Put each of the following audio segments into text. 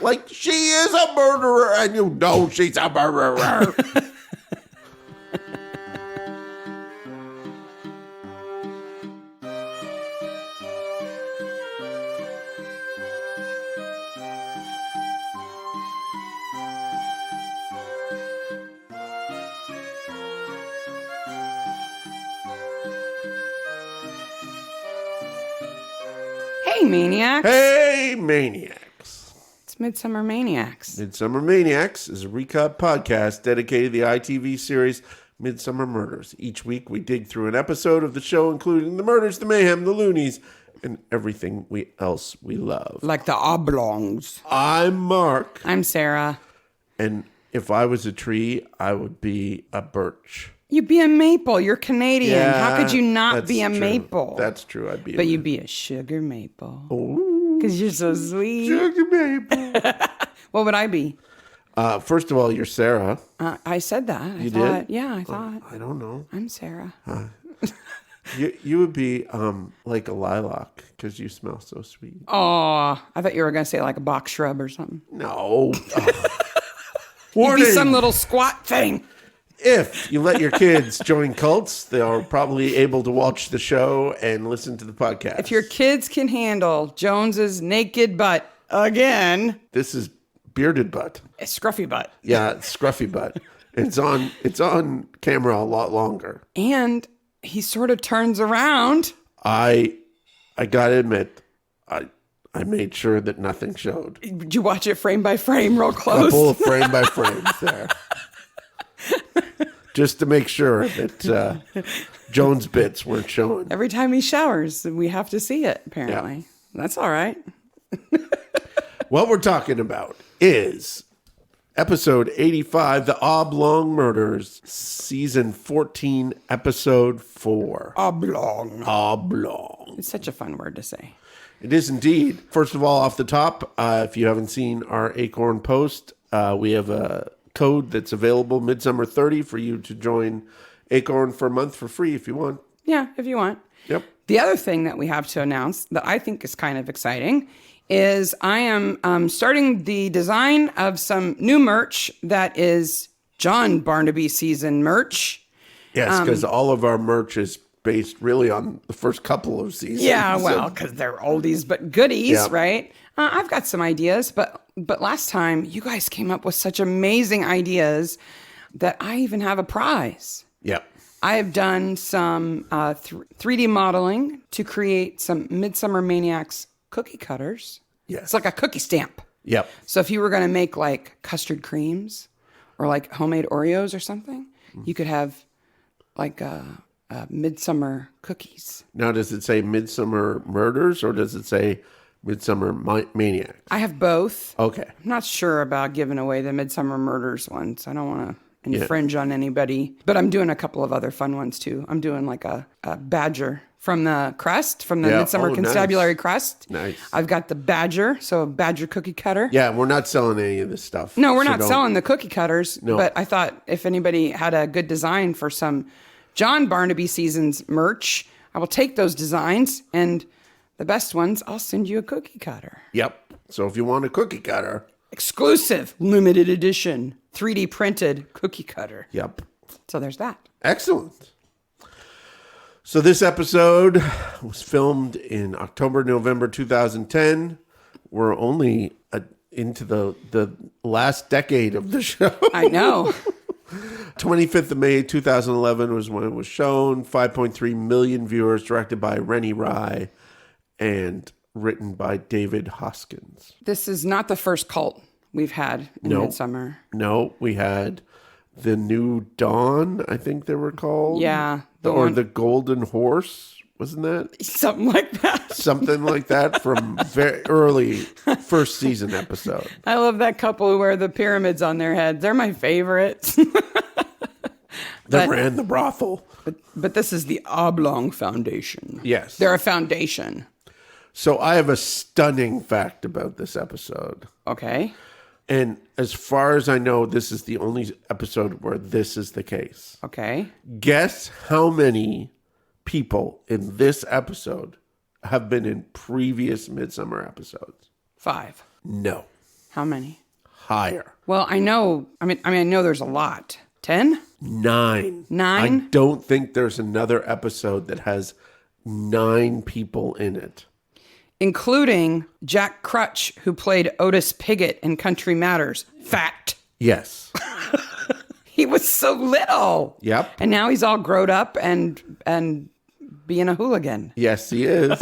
Like, she is a murderer, and you know she's a murderer. Hey, Maniacs. Hey, Maniacs. It's Midsomer Maniacs. Midsomer Maniacs is a recap podcast dedicated to the ITV series Midsomer Murders. Each week, we dig through an episode of the show, including the murders, the mayhem, the loonies, and everything else we love. Like the Oblongs. I'm Mark. I'm Sarah. And if I was a tree, I would be a birch. You'd be a maple. You're Canadian. Yeah, how could you not be a true. maple? That's true. But you'd be a sugar maple. Oh, Because you're so sweet. sugar maple. What would I be? First of all, you're Sarah. I said that. You thought, did? Yeah, I thought. I don't know. I'm Sarah. You would be like a lilac because you smell so sweet. Oh, I thought you were going to say like a box shrub or something. No. You'd be some little squat thing. If you let your kids join cults, they're probably able to watch the show and listen to the podcast. If your kids can handle Jones's naked butt again. This is bearded butt. A scruffy butt. Yeah, it's scruffy butt. It's on camera a lot longer. And he sort of turns around. I gotta admit, I made sure that nothing showed. Did you watch it frame by frame real close? Couple of frame by frames there. Just to make sure that Jones bits weren't showing. Every time he showers, we have to see it, apparently. Yeah. That's all right. What we're talking about is episode 85, The Oblong Murders, season 14, episode 4. Oblong. Oblong. It's such a fun word to say. It is indeed. First of all, off the top, if you haven't seen our Acorn post, we have a code that's available, Midsomer 30, for you to join Acorn for a month for free if you want. Yeah, if you want. Yep. The other thing that we have to announce that I think is kind of exciting is I am starting the design of some new merch that is John Barnaby season merch. Yes, because all of our merch is based really on the first couple of seasons. Yeah, well, because they're oldies but goodies, Yep. right? I've got some ideas, but last time you guys came up with such amazing ideas that I even have a prize. Yep. I have done some 3D modeling to create some Midsomer Maniacs cookie cutters. Yes. It's like a cookie stamp. Yep. So if you were going to make like custard creams or like homemade Oreos or something, you could have like Midsomer cookies. Now, does it say Midsomer Murders or does it say Midsomer Maniacs? I have both. Okay. I'm not sure about giving away the Midsomer Murders ones. I don't want to infringe on anybody. But I'm doing a couple of other fun ones too. I'm doing like a badger from the crust, from the Midsomer Constabulary crust. Nice. I've got the badger, so a badger cookie cutter. Yeah, we're not selling any of this stuff. No, we're not selling the cookie cutters. No. But I thought if anybody had a good design for some John Barnaby Seasons merch, I will take those designs and the best ones, I'll send you a cookie cutter. Yep. So if you want a cookie cutter. Exclusive, limited edition, 3D printed cookie cutter. Yep. So there's that. Excellent. So this episode was filmed in October, November 2010. We're only into the last decade of the show. I know. 25th of May 2011 was when it was shown. 5.3 million viewers, directed by Rennie Rye and written by David Hoskins. This is not the first cult we've had in Midsomer. No, we had the New Dawn, I think they were called. Yeah. The Golden Horse, wasn't that? Something like that. Something like that from very early first season episode. I love that couple who wear the pyramids on their heads. They're my favorites. That ran the brothel. But this is the Oblong Foundation. Yes. They're a foundation. So I have a stunning fact about this episode. Okay. And as far as I know, this is the only episode where this is the case. Okay. Guess how many people in this episode have been in previous Midsomer episodes? 5. No. How many? Higher. Well, I know there's a lot. 10? 9. 9? I don't think there's another episode that has 9 people in it. Including Jack Crutch, who played Otis Piggott in Country Matters. Fact. Yes. He was so little. Yep. And now he's all grown up and being a hooligan. Yes, he is.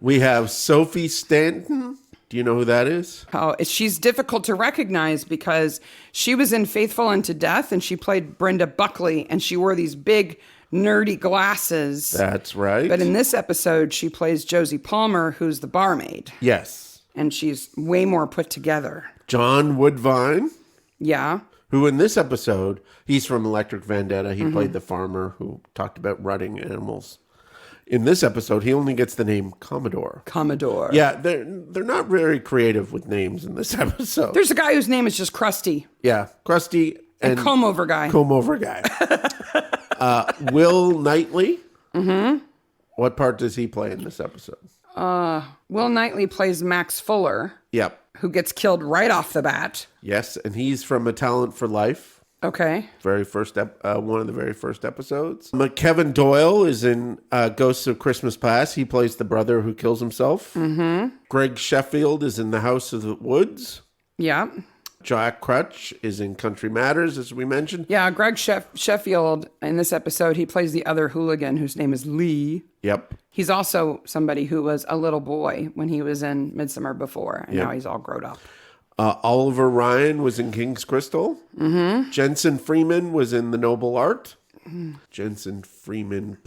We have Sophie Stanton. Do you know who that is? Oh, she's difficult to recognize because she was in Faithful Unto Death and she played Brenda Buckley and she wore these big nerdy glasses. That's right. But in this episode, she plays Josie Palmer, who's the barmaid. Yes. And she's way more put together. John Woodvine. Yeah. Who in this episode, he's from Electric Vendetta. He played the farmer who talked about rutting animals. In this episode, he only gets the name Commodore. Commodore. Yeah, they're not very creative with names in this episode. There's a guy whose name is just Krusty. Yeah, Krusty and Combover guy. Combover guy. Will Knightley. Mm-hmm. What part does he play in this episode? Will Knightley plays Max Fuller. Yep. Who gets killed right off the bat. Yes, and he's from A Talent for Life. Okay. Very first one of the very first episodes. Kevin Doyle is in Ghosts of Christmas Past. He plays the brother who kills himself. Mm-hmm. Greg Sheffield is in The House of the Woods. Yeah. Jack Crutch is in Country Matters, as we mentioned. Yeah, Greg Sheffield, in this episode, he plays the other hooligan whose name is Lee. Yep. He's also somebody who was a little boy when he was in Midsomer before, and now he's all grown up. Oliver Ryan was in King's Crystal. Mm-hmm. Jensen Freeman was in The Noble Art. Jensen Freeman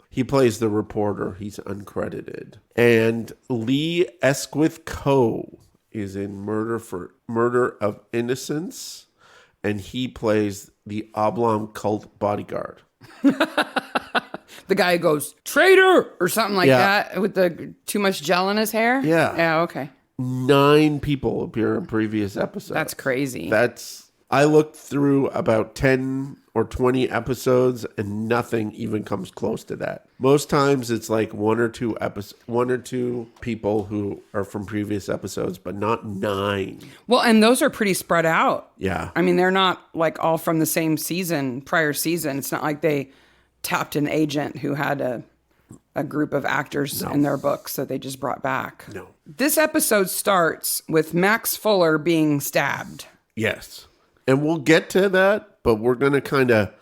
he plays the reporter. He's uncredited. And Lee Esquith Coe is in Murder of Innocence, and he plays the Oblong cult bodyguard. The guy who goes, traitor, or something like that, with the too much gel in his hair? Yeah. Yeah, okay. 9 people appear in previous episodes. That's crazy. I looked through about 10 or 20 episodes and nothing even comes close to that. Most times it's like one or two people who are from previous episodes, but not 9. Well, and those are pretty spread out. Yeah. I mean, they're not like all from the same prior season. It's not like they tapped an agent who had a group of actors in their books that they just brought back. No. This episode starts with Max Fuller being stabbed. Yes. And we'll get to that, but we're going to kind of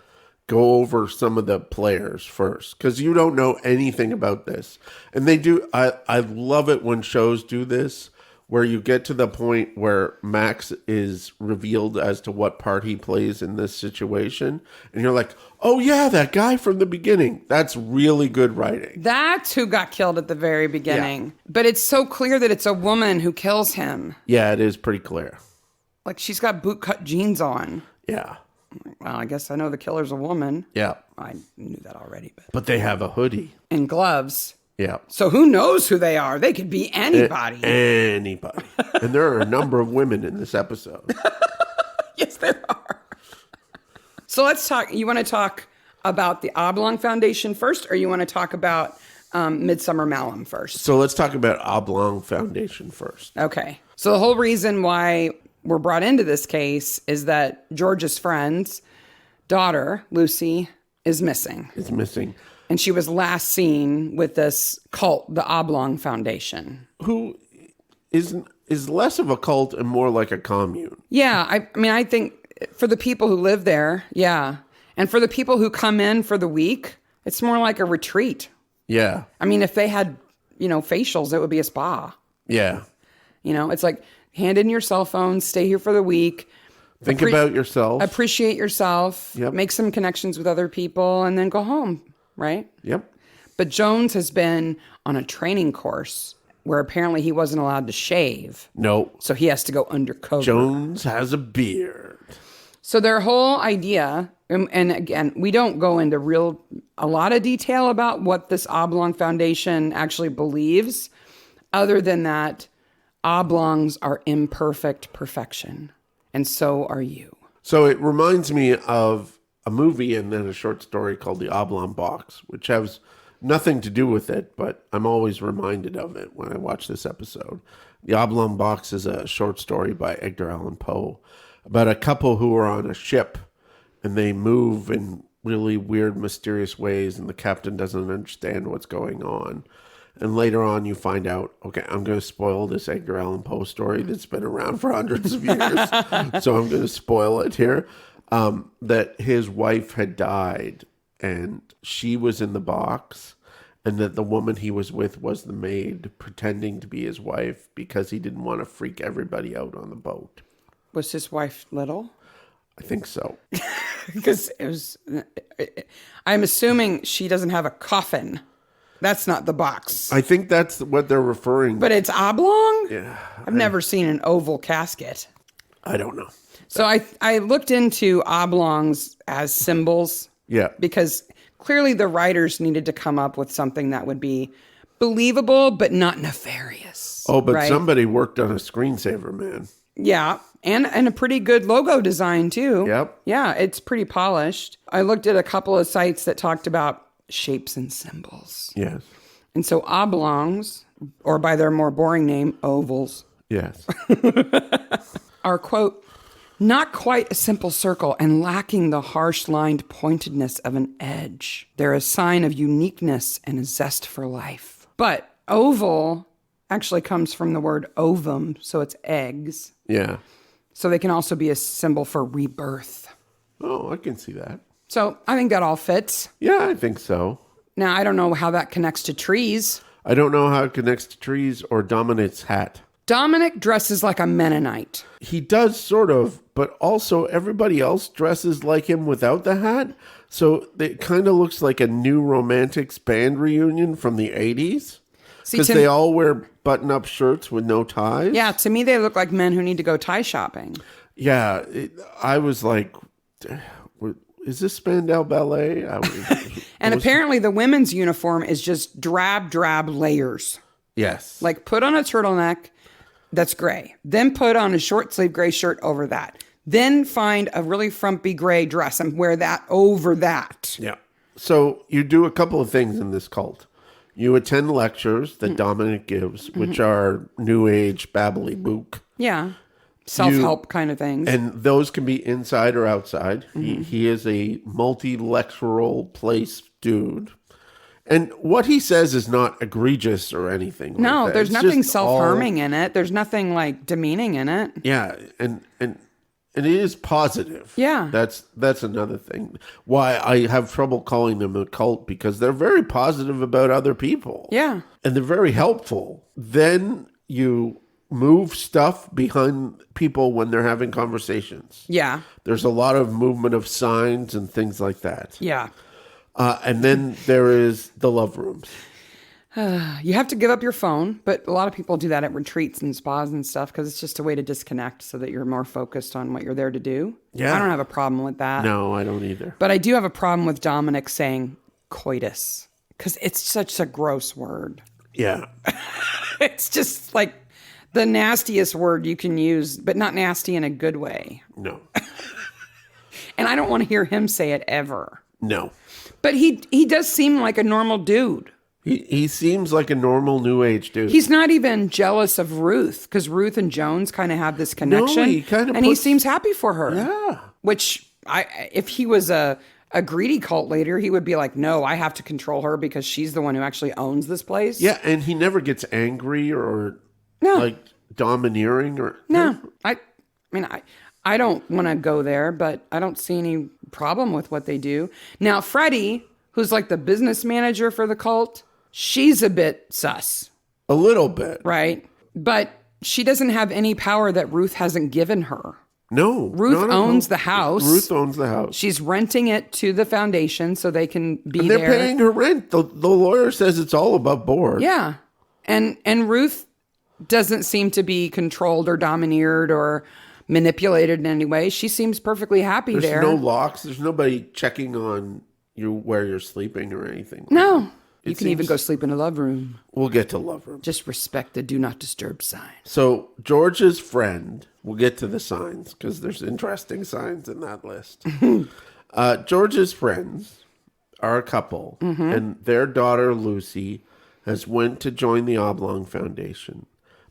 go over some of the players first, because you don't know anything about this. And they do. I love it when shows do this, where you get to the point where Max is revealed as to what part he plays in this situation. And you're like, oh yeah, that guy from the beginning. That's really good writing. That's who got killed at the very beginning. Yeah. But it's so clear that it's a woman who kills him. Yeah, it is pretty clear. Like, she's got bootcut jeans on. Yeah. Well, I guess I know the killer's a woman. Yeah. I knew that already. But they have a hoodie. And gloves. Yeah. So who knows who they are? They could be anybody. Anybody. And there are a number of women in this episode. Yes, there are. So let's talk. You want to talk about the Oblong Foundation first, or you want to talk about Midsomer Malum first? So let's talk about Oblong Foundation first. Okay. So the whole reason why we're brought into this case is that George's friend's daughter, Lucy, is missing. Is missing. And she was last seen with this cult, the Oblong Foundation. Who is less of a cult and more like a commune. Yeah, I mean, I think for the people who live there, yeah. And for the people who come in for the week, it's more like a retreat. Yeah. I mean, if they had, facials, it would be a spa. Yeah. It's like, hand in your cell phone, stay here for the week. Think about yourself. Appreciate yourself. Yep. Make some connections with other people, and then go home, right? Yep. But Jones has been on a training course where apparently he wasn't allowed to shave. No. So he has to go undercover. Jones has a beard. So their whole idea, and again, we don't go into a lot of detail about what this Oblong Foundation actually believes, other than that oblongs are imperfect perfection, and so are you. So it reminds me of a movie and then a short story called The Oblong Box, which has Nothing to do with it, but I'm always reminded of it when I watch this episode. The Oblong Box is a short story by Edgar Allan Poe about a couple who are on a ship and they move in really weird, mysterious ways, and the captain doesn't understand what's going on. And later on, you find out, okay, I'm going to spoil this Edgar Allan Poe story that's been around for hundreds of years. So I'm going to spoil it here. That his wife had died and she was in the box, and that the woman he was with was the maid pretending to be his wife because he didn't want to freak everybody out on the boat. Was his wife little? I think so. Because I'm assuming she doesn't have a coffin. That's not the box. I think that's what they're referring to. But it's oblong? Yeah. I've never seen an oval casket. I don't know. So I looked into oblongs as symbols. Yeah. Because clearly the writers needed to come up with something that would be believable but not nefarious. Oh, but right? somebody worked on a screensaver, man. Yeah, and a pretty good logo design, too. Yep. Yeah, it's pretty polished. I looked at a couple of sites that talked about shapes and symbols. Yes. And so oblongs, or by their more boring name, ovals, Yes. are, quote, not quite a simple circle and lacking the harsh lined pointedness of an edge. They're a sign of uniqueness and a zest for life. But oval actually comes from the word ovum, so it's eggs. Yeah. So they can also be a symbol for rebirth. Oh, I can see that. So I think that all fits. Yeah, I think so. Now, I don't know how that connects to trees. I don't know how it connects to trees or Dominic's hat. Dominic dresses like a Mennonite. He does sort of, but also everybody else dresses like him without the hat. So it kind of looks like a New Romantics band reunion from the 80s. Because they all wear button-up shirts with no ties. Yeah, to me, they look like men who need to go tie shopping. Yeah, I was like, is this Spandau Ballet? Apparently the women's uniform is just drab layers. Yes. Like put on a turtleneck that's gray. Then put on a short sleeve gray shirt over that. Then find a really frumpy gray dress and wear that over that. Yeah. So you do a couple of things in this cult. You attend lectures that Dominic gives, which are new age babbly book. Yeah. Self-help kind of things. And those can be inside or outside. He is a multi-lectural place dude. And what he says is not egregious or anything. No, like that. there's It's nothing just self-harming in it. There's nothing like demeaning in it. Yeah, and it is positive. Yeah. That's another thing. Why I have trouble calling them a cult, because they're very positive about other people. Yeah. And they're very helpful. Then you move stuff behind people when they're having conversations. Yeah. There's a lot of movement of signs and things like that. Yeah. And then there is the love rooms. You have to give up your phone, but a lot of people do that at retreats and spas and stuff because it's just a way to disconnect so that you're more focused on what you're there to do. Yeah. I don't have a problem with that. No, I don't either. But I do have a problem with Dominic saying coitus because it's such a gross word. Yeah. It's just like the nastiest word you can use, but not nasty in a good way. No. And I don't want to hear him say it ever. No. But he does seem like a normal dude. He seems like a normal new age dude. He's not even jealous of Ruth because Ruth and Jones kind of have this connection. No, he kind of he seems happy for her. Yeah. Which if he was a greedy cult leader, he would be like, no, I have to control her because she's the one who actually owns this place. Yeah, and he never gets angry or like domineering or no. I mean I don't want to go there, but I don't see any problem with what they do. Now, Freddie, who's like the business manager for the cult, she's a bit sus. A little bit. Right? But she doesn't have any power that Ruth hasn't given her. No. Ruth owns the house. Ruth owns the house. She's renting it to the foundation so they can be and they're there. paying her rent. The lawyer says it's all above board. Yeah. And Ruth doesn't seem to be controlled or domineered or manipulated in any way. She seems perfectly happy there. There's no locks. There's nobody checking on you where you're sleeping or anything. No. You can even go sleep in a love room. We'll get to love room. Just respect the do not disturb sign. So George's friend, we'll get to the signs because there's interesting signs in that list. George's friends are a couple, and their daughter, Lucy, has went to join the Oblong Foundation,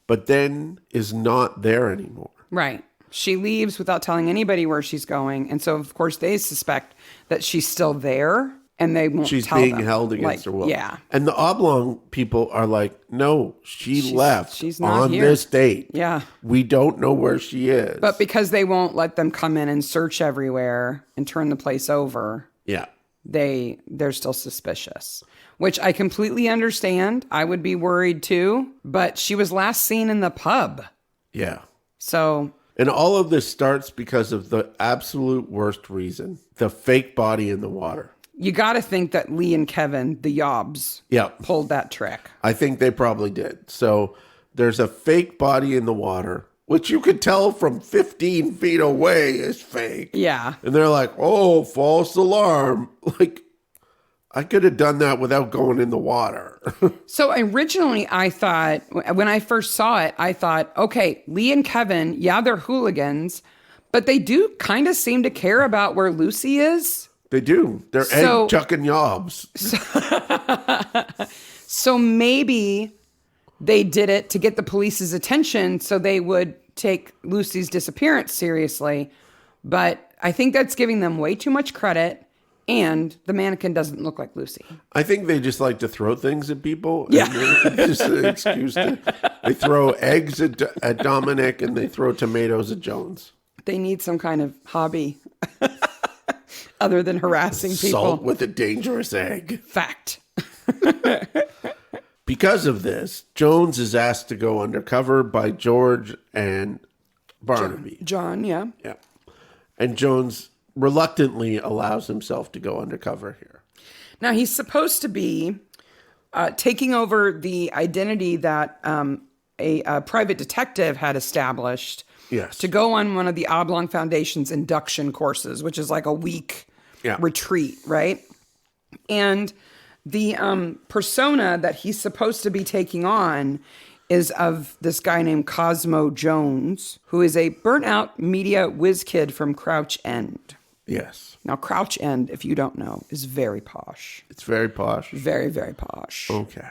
but then is not there anymore. Right. She leaves without telling anybody where she's going. And so, of course, they suspect that she's still there, and they won't She's tell being them. held against her will. Yeah. And the Oblong people are like, no, she's left she's not on here. this date. Yeah. We don't know where she is. But because they won't let them come in and search everywhere and turn the place over, yeah. they're still suspicious, which I completely understand. I would be worried too, but she was last seen in the pub. Yeah. So... And all of this starts because of the absolute worst reason, the fake body in the water. You got to think that Lee and Kevin, the Yobs, pulled that trick. I think they probably did. So there's a fake body in the water, which you could tell from 15 feet away is fake. Yeah. And they're like, oh, false alarm. Like, I could have done that without going in the water. So originally I thought, when I first saw it, I thought, okay, Lee and Kevin, yeah, they're hooligans, but they do kind of seem to care about where Lucy is. They do. They're egg chucking Yobs. So maybe they did it to get the police's attention so they would take Lucy's disappearance seriously. But I think that's giving them way too much credit. And the mannequin doesn't look like Lucy. I think they just like to throw things at people. Yeah. And just an excuse they throw eggs at Dominic and they throw tomatoes at Jones. They need some kind of hobby other than harassing people. Salt with a dangerous egg. Fact. Because of this, Jones is asked to go undercover by George and Barnaby. John, yeah. Yeah. And Jones reluctantly allows himself to go undercover here. Now, he's supposed to be taking over the identity that a private detective had established to go on one of the Oblong Foundation's induction courses, which is like a week retreat, right? And the persona that he's supposed to be taking on is of this guy named Cosmo Jones, who is a burnt-out media whiz kid from Crouch End. Yes. Now, Crouch End, if you don't know, is very posh. It's very posh. Very, very posh. Okay.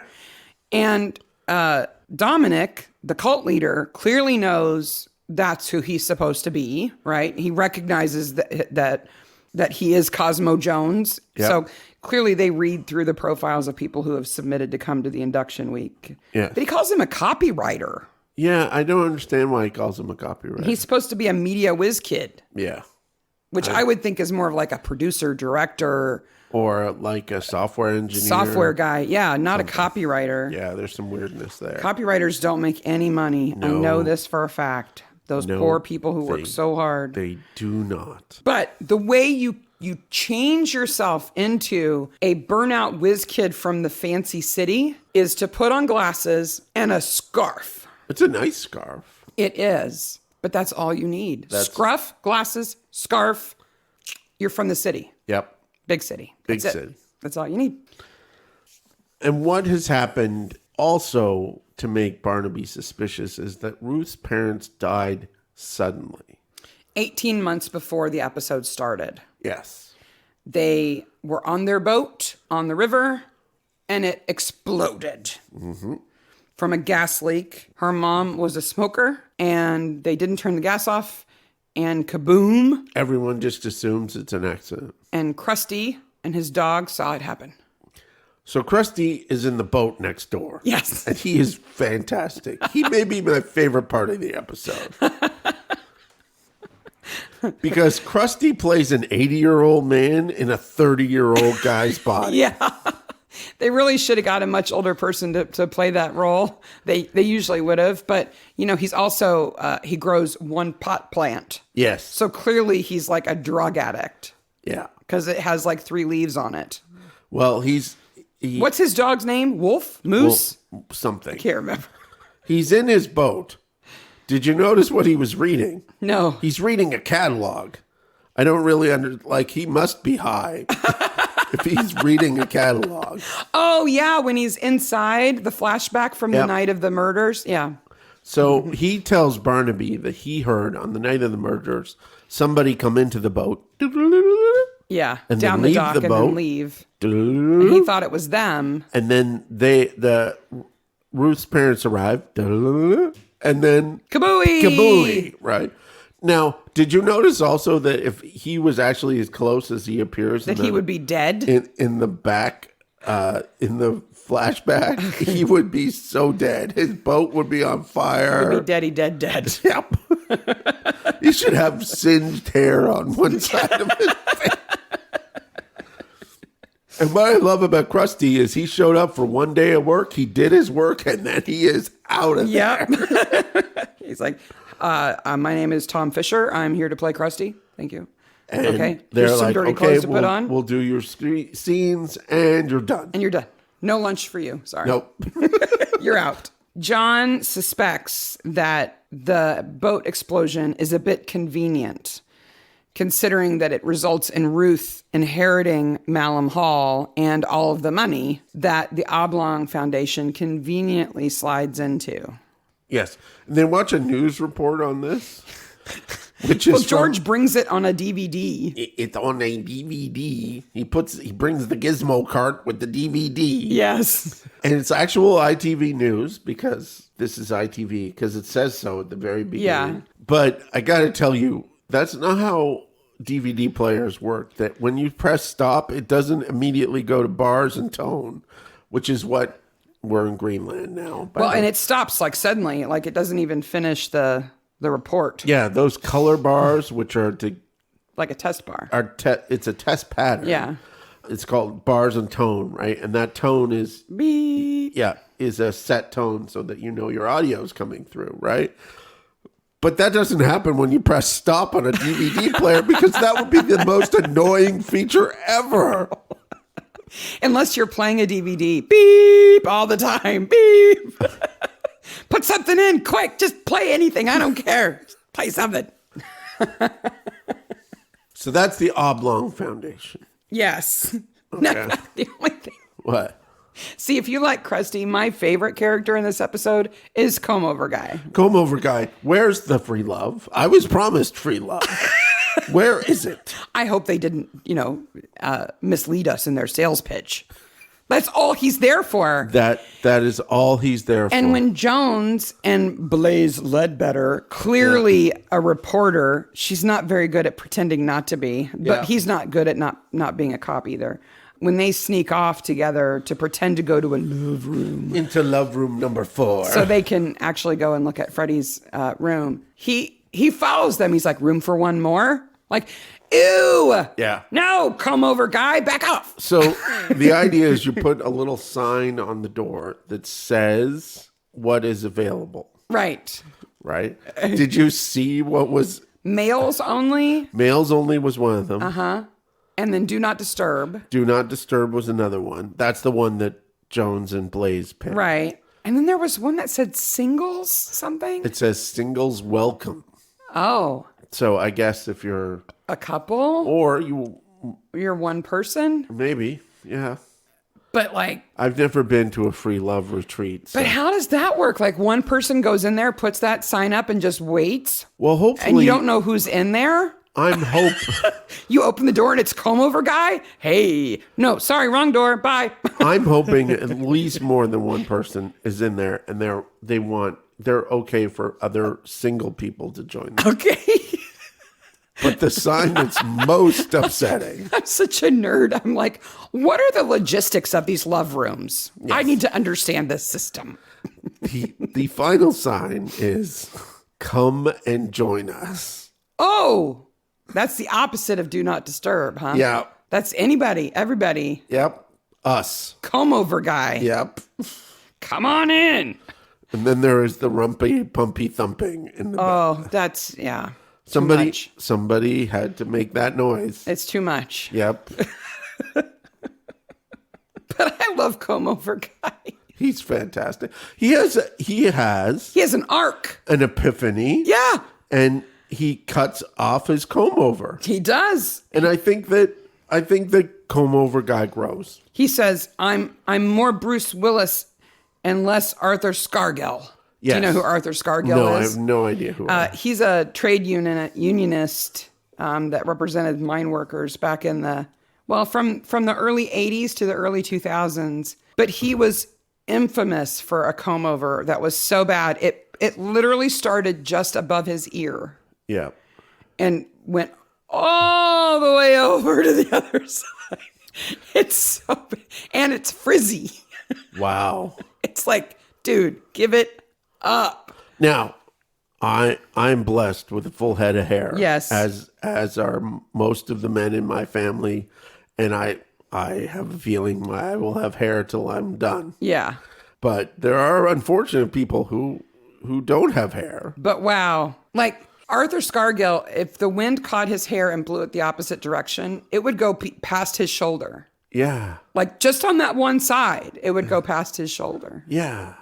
And Dominic, the cult leader, clearly knows that's who he's supposed to be, right? He recognizes that he is Cosmo Jones. Yep. So clearly they read through the profiles of people who have submitted to come to the induction week. Yeah. But he calls him a copywriter. Yeah, I don't understand why he calls him a copywriter. He's supposed to be a media whiz kid. Yeah. Which I would think is more of like a producer, director. Or like a software engineer. Software guy. Yeah, not a copywriter. Yeah, there's some weirdness there. Copywriters don't make any money. No. I know this for a fact. Those poor people who work so hard. They do not. But the way you change yourself into a burnout whiz kid from the fancy city is to put on glasses and a scarf. It's a nice scarf. It is. But that's all you need. Scruff, glasses, scarf. You're from the city. Yep. Big city. Big city. That's all you need. And what has happened also to make Barnaby suspicious is that Ruth's parents died suddenly. 18 months before the episode started. Yes. They were on their boat on the river, and it exploded. Mm-hmm. From a gas leak. Her mom was a smoker, and they didn't turn the gas off, and kaboom. Everyone just assumes it's an accident. And Krusty and his dog saw it happen. So Krusty is in the boat next door. Yes. And he is fantastic. He may be my favorite part of the episode. Because Krusty plays an 80-year-old man in a 30-year-old guy's body. Yeah. They really should have got a much older person to play that role. They usually would have. But, you know, he's also, he grows one pot plant. Yes. So clearly he's like a drug addict. Yeah. Because it has like 3 leaves on it. Well, what's his dog's name? Wolf? Moose? Something. I can't remember. He's in his boat. Did you notice what he was reading? No. He's reading a catalog. I don't really he must be high if he's reading a catalog. Oh, yeah, when he's inside, the flashback from the night of the murders. Yeah. So he tells Barnaby that he heard on the night of the murders somebody come into the boat. Yeah, and down then the dock leave the and boat then leave. And he thought it was them. And then Ruth's parents arrive. And then Kabooey! Right. Now, did you notice also that if he was actually as close as he appears, that he would be dead in the back, in the flashback, he would be so dead. His boat would be on fire. He would be dead. Yep. He should have singed hair on one side of his face. And what I love about Krusty is he showed up for one day of work, he did his work, and then he is out of there. He's like, my name is Tom Fisher. I'm here to play Krusty. Thank you. And okay. They're Here's some like, dirty clothes to put on. We'll do your scenes, and you're done. And you're done. No lunch for you. Sorry. Nope. You're out. John suspects that the boat explosion is a bit convenient, considering that it results in Ruth inheriting Malham Hall and all of the money that the Oblong Foundation conveniently slides into. Yes. And then watch a news report on this. Which is George brings it on a DVD. It's on a DVD. He brings the gizmo cart with the DVD. Yes. And it's actual ITV news because this is ITV because it says so at the very beginning. Yeah. But I got to tell you, that's not how DVD players work. That when you press stop, it doesn't immediately go to bars and tone, which is what we're in Greenland now. Well, and it stops like suddenly, like it doesn't even finish the report. Yeah, those color bars, which are like a test bar. It's a test pattern. Yeah. It's called bars and tone, right? And that tone is beep. Yeah, is a set tone so that you know your audio is coming through, right? But that doesn't happen when you press stop on a DVD player because that would be the most annoying feature ever. Unless you're playing a DVD, beep all the time, beep. Put something in, quick, just play anything. I don't care. Play something. So that's the Oblong Foundation. Yes. Okay. No, the only thing. What? See, if you like Krusty, my favorite character in this episode is Combover Guy. Combover Guy, where's the free love? I was promised free love. Where is it? I hope they didn't, mislead us in their sales pitch. That's all he's there for. That is all he's there for. And when Jones and Blaze Ledbetter, clearly a reporter, she's not very good at pretending not to be, but he's not good at not being a cop either. When they sneak off together to pretend to go to a love room. Into love room number 4. So they can actually go and look at Freddy's room. He follows them. He's like, room for one more? Like, ew. Yeah. No, Combover Guy, back off. So the idea is you put a little sign on the door that says what is available. Right. Right? Did you see what was... Males only? Males only was one of them. Uh-huh. And then Do Not Disturb. Do Not Disturb was another one. That's the one that Jones and Blaze picked. Right. And then there was one that said singles something? It says singles welcome. Oh. So I guess if you're... A couple? Or you're one person? Maybe, yeah. But like... I've never been to a free love retreat. So. But how does that work? Like one person goes in there, puts that sign up and just waits? Well, hopefully... And you don't know who's in there? You open the door and it's Combover Guy? Hey. No, sorry, wrong door. Bye. I'm hoping at least more than one person is in there and they're okay for other single people to join them. Okay. But the sign that's most upsetting. I'm such a nerd. I'm like, what are the logistics of these love rooms? Yes. I need to understand this system. The final sign is come and join us. Oh, that's the opposite of Do Not Disturb, huh? Yeah. That's anybody, everybody. Yep. Us. Combover Guy. Yep. Come on in. And then there is the rumpy, pumpy thumping in the back. That's, yeah. Somebody had to make that noise. It's too much. Yep. But I love Combover Guy. He's fantastic. He has an arc. An epiphany. Yeah. And he cuts off his comb over. He does. And I think that Combover Guy grows. He says, I'm more Bruce Willis and less Arthur Scargill. Yes. Do you know who Arthur Scargill is? No, I is? have no idea who he's a trade unionist that represented mine workers back in the Well, from the early 80s to the early 2000s. But he was infamous for a comb-over that was so bad. It literally started just above his ear. Yeah. And went all the way over to the other side. It's so bad. And it's frizzy. Wow. It's like, dude, give it up. Now, I'm blessed with a full head of hair. Yes. As are most of the men in my family. And I have a feeling I will have hair till I'm done. Yeah. But there are unfortunate people who don't have hair. But wow. Like Arthur Scargill, if the wind caught his hair and blew it the opposite direction, it would go past his shoulder. Yeah. Like just on that one side, it would go past his shoulder. Yeah.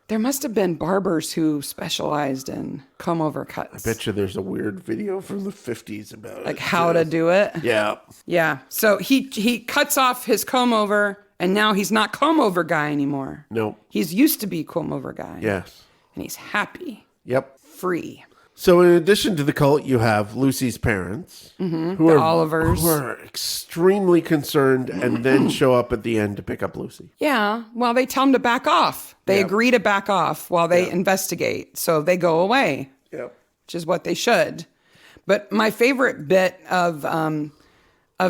There must have been barbers who specialized in comb-over cuts. I bet you there's a weird video from the 50s about it. Like how to do it. Yeah. Yeah. So he cuts off his comb-over, and now he's not comb-over guy anymore. No. He's used to be comb-over guy. Yes. And he's happy. Yep. Free. So in addition to the cult, you have Lucy's parents, who are Olivers. who are extremely concerned and then show up at the end to pick up Lucy. Yeah. Well, they tell him to back off. They agree to back off while they investigate. So they go away. Yep. Which is what they should. But my favorite bit of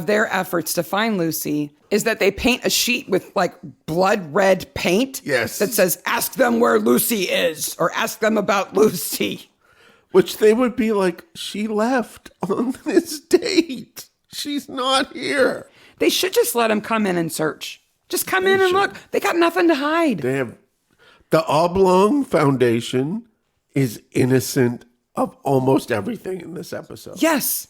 their efforts to find Lucy is that they paint a sheet with like blood red paint. Yes. That says, ask them where Lucy is, or ask them about Lucy. Which they would be like, she left on this date. She's not here. They should just let them come in and search. Just come in and look. They got nothing to hide. They have the Oblong Foundation is innocent of almost everything in this episode. Yes.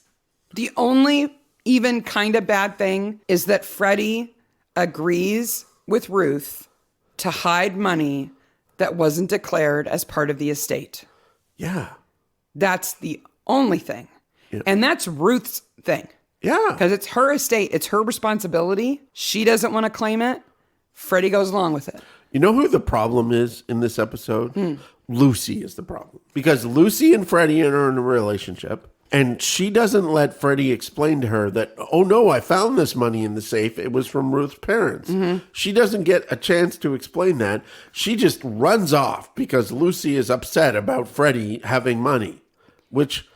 The only even kind of bad thing is that Freddie agrees with Ruth to hide money that wasn't declared as part of the estate. Yeah. That's the only thing. Yeah. And that's Ruth's thing. Yeah. Because it's her estate. It's her responsibility. She doesn't want to claim it. Freddie goes along with it. You know who the problem is in this episode? Lucy is the problem. Because Lucy and Freddie are in a relationship, and she doesn't let Freddie explain to her that, oh no, I found this money in the safe. It was from Ruth's parents. She doesn't get a chance to explain that. She just runs off because Lucy is upset about Freddie having money, which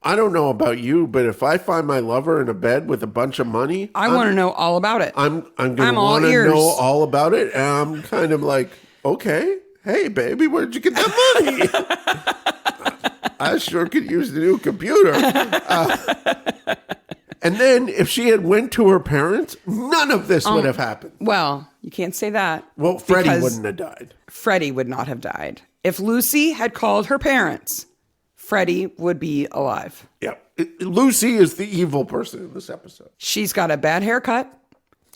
I don't know about you, but if I find my lover in a bed with a bunch of money, I want to know all about it. I'm going to want to know all about it. And I'm kind of like, okay, hey, baby, where'd you get that money? I sure could use the new computer. And then if she had went to her parents, none of this would have happened. Well, you can't say that. Well, Freddie wouldn't have died. Freddie would not have died. If Lucy had called her parents, Freddie would be alive. Yeah. Lucy is the evil person in this episode. She's got a bad haircut.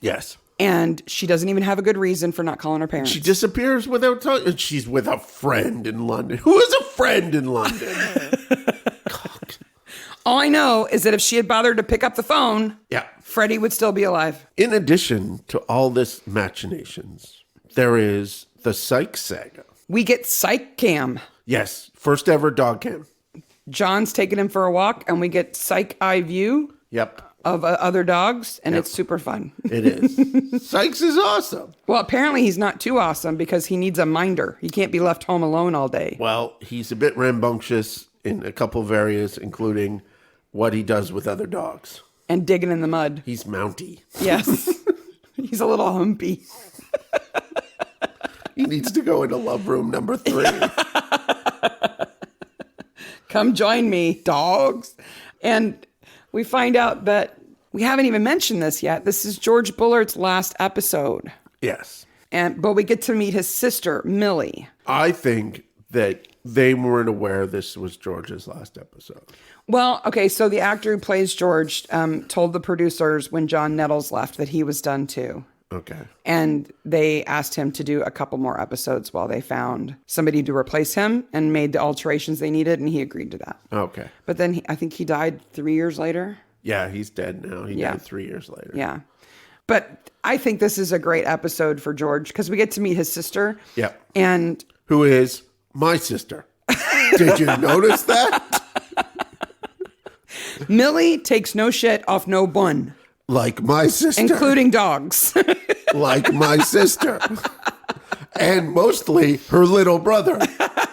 Yes. And she doesn't even have a good reason for not calling her parents. She disappears without telling. And she's with a friend in London. Who is a friend in London? All I know is that if she had bothered to pick up the phone, Yeah. Freddie would still be alive. In addition to all this machinations, there is the Psych saga. We get Psych Cam. Yes. First ever dog cam. John's taking him for a walk, and we get Psych Eye view Yep. of other dogs, and it's super fun. It is. Sykes is awesome. Well, apparently he's not too awesome because he needs a minder. He can't be left home alone all day. Well, he's a bit rambunctious in a couple of areas, including what he does with other dogs. And digging in the mud. He's mounty. Yes. He's a little humpy. He needs to go into love room number 3. Come join me, dogs. And we find out that we haven't even mentioned this yet. This is George Bullard's last episode. Yes. But we get to meet his sister, Millie. I think that they weren't aware this was George's last episode. Well, okay, so the actor who plays George told the producers when John Nettles left that he was done too. Okay. And they asked him to do a couple more episodes while they found somebody to replace him and made the alterations they needed, and he agreed to that. Okay. But then I think he died 3 years later. Yeah, he's dead now. He died 3 years later. Yeah. But I think this is a great episode for George because we get to meet his sister. Yeah. And who is my sister. Did you notice that? Millie takes no shit off no bun. Like my sister. Including dogs. Like my sister. And mostly her little brother.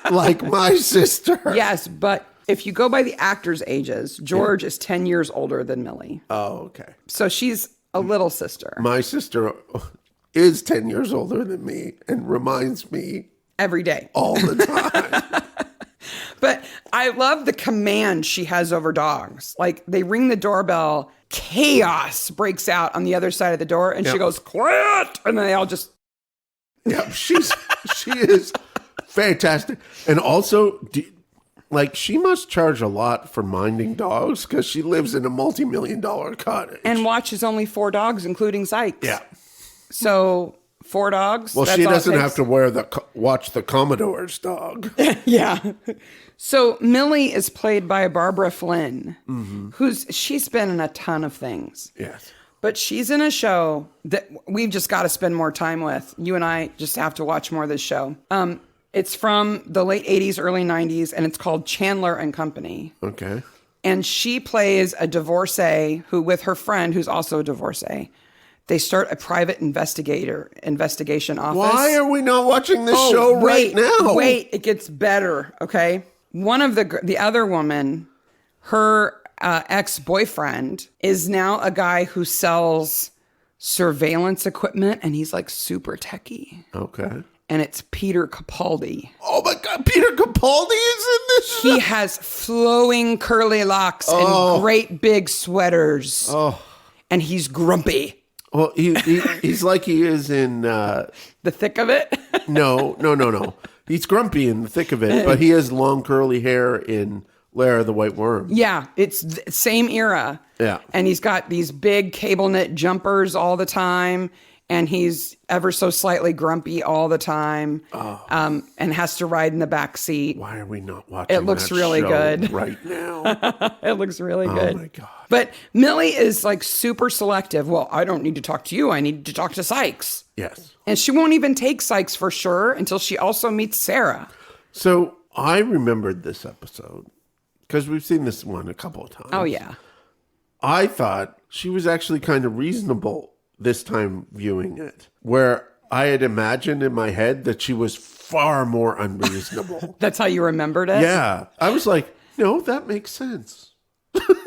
Like my sister. Yes, but if you go by the actors' ages, George is 10 years older than Millie. Oh, okay. So she's a little sister. My sister is 10 years older than me and reminds me Every day. all the time. But I love the command she has over dogs. Like, they ring the doorbell, chaos breaks out on the other side of the door, and she goes, quiet! And then they all just... Yeah, she is fantastic. And also, she must charge a lot for minding dogs because she lives in a multi-million-dollar cottage. And watches only 4 dogs, including Sykes. Yeah. So 4 dogs. Well, she doesn't have to watch the Commodore's dog. Yeah. So Millie is played by Barbara Flynn, she's been in a ton of things. Yes. But she's in a show that we've just got to spend more time with. You and I just have to watch more of this show. It's from the late 80s, early 90s, and it's called Chandler and Company. Okay. And she plays a divorcee who, with her friend, who's also a divorcee, they start a private investigation office. Why are we not watching this show right now? Wait, it gets better, okay? One of the other woman, her ex-boyfriend is now a guy who sells surveillance equipment, and he's like super techie. Okay. And it's Peter Capaldi. Oh my God, Peter Capaldi is in this show? He has flowing curly locks and great big sweaters. Oh. And he's grumpy. Well, he's like he is in... The Thick of It? No. He's grumpy in the thick of it, but he has long curly hair in Lair of the White Worm. Yeah, it's the same era. Yeah. And he's got these big cable knit jumpers all the time. And he's ever so slightly grumpy all the time. Oh. And has to ride in the back seat. Why are we not watching It looks really good right now? It looks really good. Oh my God. But Millie is like super selective. Well, I don't need to talk to you. I need to talk to Sykes. Yes. And she won't even take Sykes for sure until she also meets Sarah. So I remembered this episode because we've seen this one a couple of times. Oh, yeah. I thought she was actually kind of reasonable this time viewing it, where I had imagined in my head that she was far more unreasonable. That's how you remembered it? Yeah. I was like, no, that makes sense.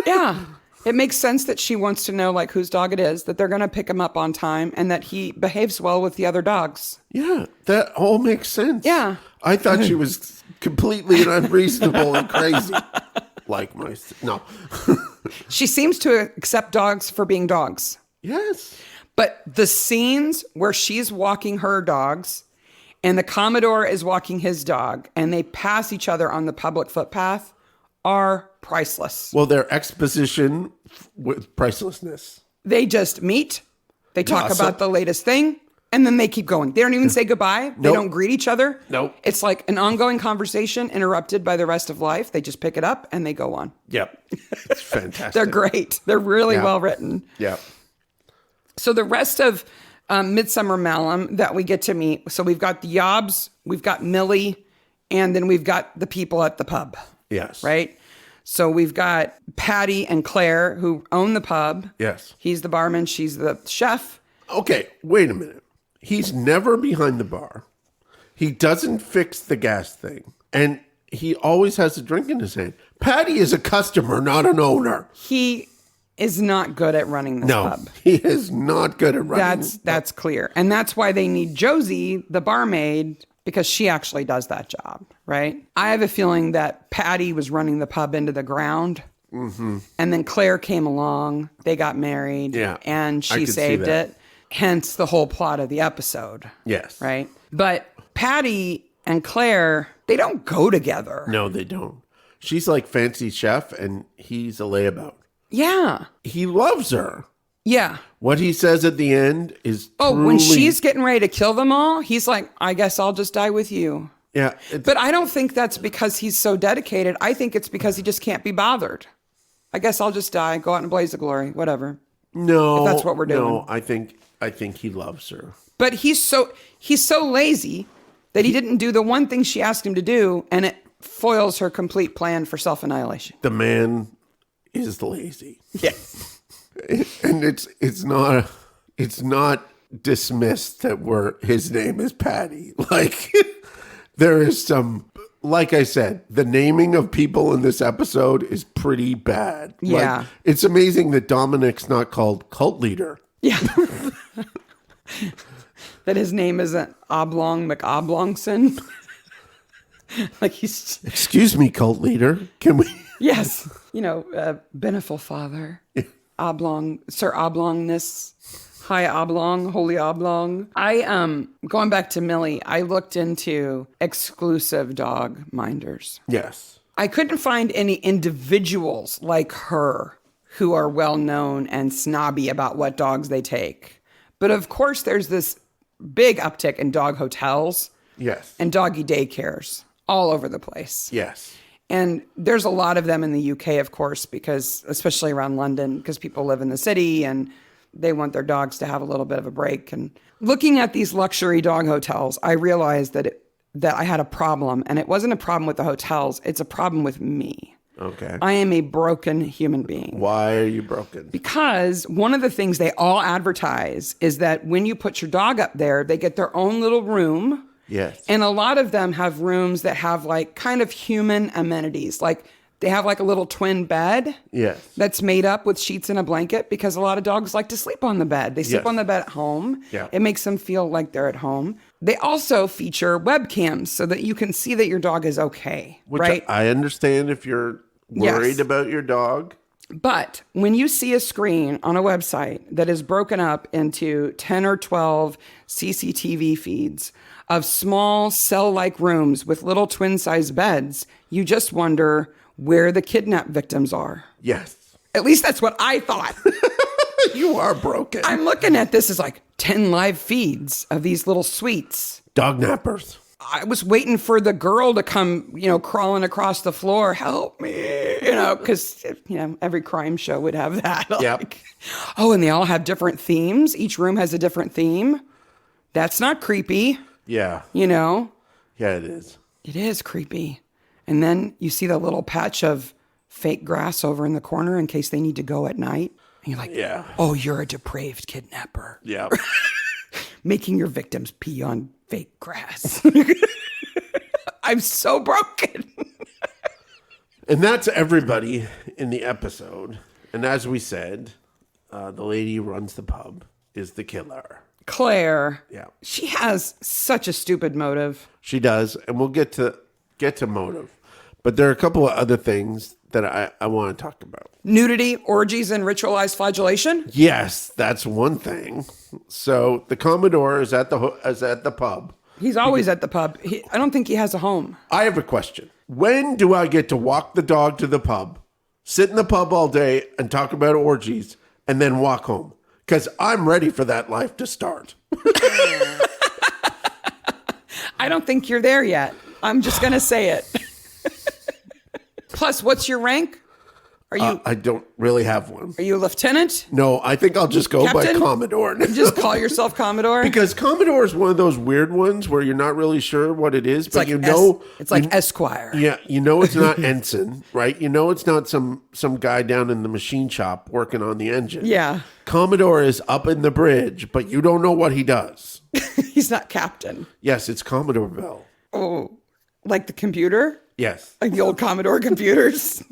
Yeah. It makes sense that she wants to know like whose dog it is, that they're going to pick him up on time, and that he behaves well with the other dogs. Yeah, that all makes sense. Yeah. I thought she was completely unreasonable and crazy. Like no. She seems to accept dogs for being dogs. Yes. But the scenes where she's walking her dogs and the Commodore is walking his dog and they pass each other on the public footpath are priceless. Well, their exposition with pricelessness. They just meet, they talk about the latest thing, and then they keep going. They don't even say goodbye. They don't greet each other. Nope. It's like an ongoing conversation interrupted by the rest of life. They just pick it up and they go on. Yep. It's fantastic. They're great. They're really well written. Yeah. So the rest of Midsomer Malum that we get to meet, so we've got the Yobs, we've got Millie, and then we've got the people at the pub. Yes. Right? So we've got Patty and Claire who own the pub. Yes. He's the barman, she's the chef. Okay, wait a minute. He's never behind the bar. He doesn't fix the gas thing. And he always has a drink in his hand. Patty is a customer, not an owner. He is not good at running this pub. He is not good at running. That's clear. And that's why they need Josie, the barmaid, because she actually does that job, right? I have a feeling that Patty was running the pub into the ground. Mm-hmm. And then Claire came along. They got married. Yeah, and she saved it. Hence the whole plot of the episode. Yes. Right? But Patty and Claire, they don't go together. No, they don't. She's like fancy chef and he's a layabout. Yeah. He loves her. Yeah. What he says at the end is when she's getting ready to kill them all, he's like, I guess I'll just die with you. Yeah. But I don't think that's because he's so dedicated. I think it's because he just can't be bothered. I guess I'll just die, go out in a blaze of glory, whatever. No. If that's what we're doing. No, I think he loves her. But he's so lazy that he didn't do the one thing she asked him to do, and it foils her complete plan for self-annihilation. The man is lazy. Yes. And it's not dismissed that his name is Patty. Like there is some, like I said, the naming of people in this episode is pretty bad. Yeah. Like, it's amazing that Dominic's not called Cult Leader. Yeah. That his name isn't Oblong McOblongson. Like he's... Excuse me, Cult Leader. Can we... Yes. Beneful Father. Yeah. Oblong. Sir Oblongness. Hi, Oblong. Holy Oblong. Going back to Millie, I looked into exclusive dog minders. Yes. I couldn't find any individuals like her who are well known and snobby about what dogs they take. But of course, there's this big uptick in dog hotels. Yes. And doggy daycares all over the place. Yes. And there's a lot of them in the UK, of course, because especially around London, because people live in the city and they want their dogs to have a little bit of a break. And looking at these luxury dog hotels, I realized that I had a problem. And it wasn't a problem with the hotels. It's a problem with me. Okay. I am a broken human being. Why are you broken? Because one of the things they all advertise is that when you put your dog up there, they get their own little room. Yes. And a lot of them have rooms that have like kind of human amenities. Like they have like a little twin bed. Yes. That's made up with sheets and a blanket because a lot of dogs like to sleep on the bed. They sleep on the bed at home. Yeah. It makes them feel like they're at home. They also feature webcams so that you can see that your dog is okay. Which right? I understand if you're worried about your dog. But when you see a screen on a website that is broken up into 10 or 12 CCTV feeds of small cell-like rooms with little twin-sized beds, you just wonder where the kidnap victims are. Yes. At least that's what I thought. You are broken. I'm looking at this as like 10 live feeds of these little suites. Dog nappers. I was waiting for the girl to come, crawling across the floor. Help me, because, every crime show would have that. Yep. Oh, and they all have different themes. Each room has a different theme. That's not creepy. Yeah. Yeah, it is. It is creepy. And then you see the little patch of fake grass over in the corner in case they need to go at night. And you're like, yeah. Oh, you're a depraved kidnapper. Yeah. Making your victims pee on fake grass. I'm so broken. And that's everybody in the episode. And as we said, the lady who runs the pub is the killer. Claire. Yeah. She has such a stupid motive. She does. And we'll get to motive. But there are a couple of other things that I want to talk about. Nudity, orgies, and ritualized flagellation? Yes, that's one thing. So the Commodore is at the pub. He's always at the pub. I don't think he has a home. I have a question. When do I get to walk the dog to the pub, sit in the pub all day and talk about orgies, and then walk home? Because I'm ready for that life to start. I don't think you're there yet. I'm just going to say it. Plus, what's your rank? Are you? I don't really have one. Are you a lieutenant? No, I think I'll just go Captain? by Commodore. You just call yourself Commodore? Because Commodore is one of those weird ones where you're not really sure what it is, but it's like Esquire. Yeah, it's not Ensign, right? It's not some guy down in the machine shop working on the engine. Yeah. Commodore is up in the bridge, but you don't know what he does. He's not Captain. Yes, it's Commodore Bell. Oh, like the computer? Yes. Like the old Commodore computers?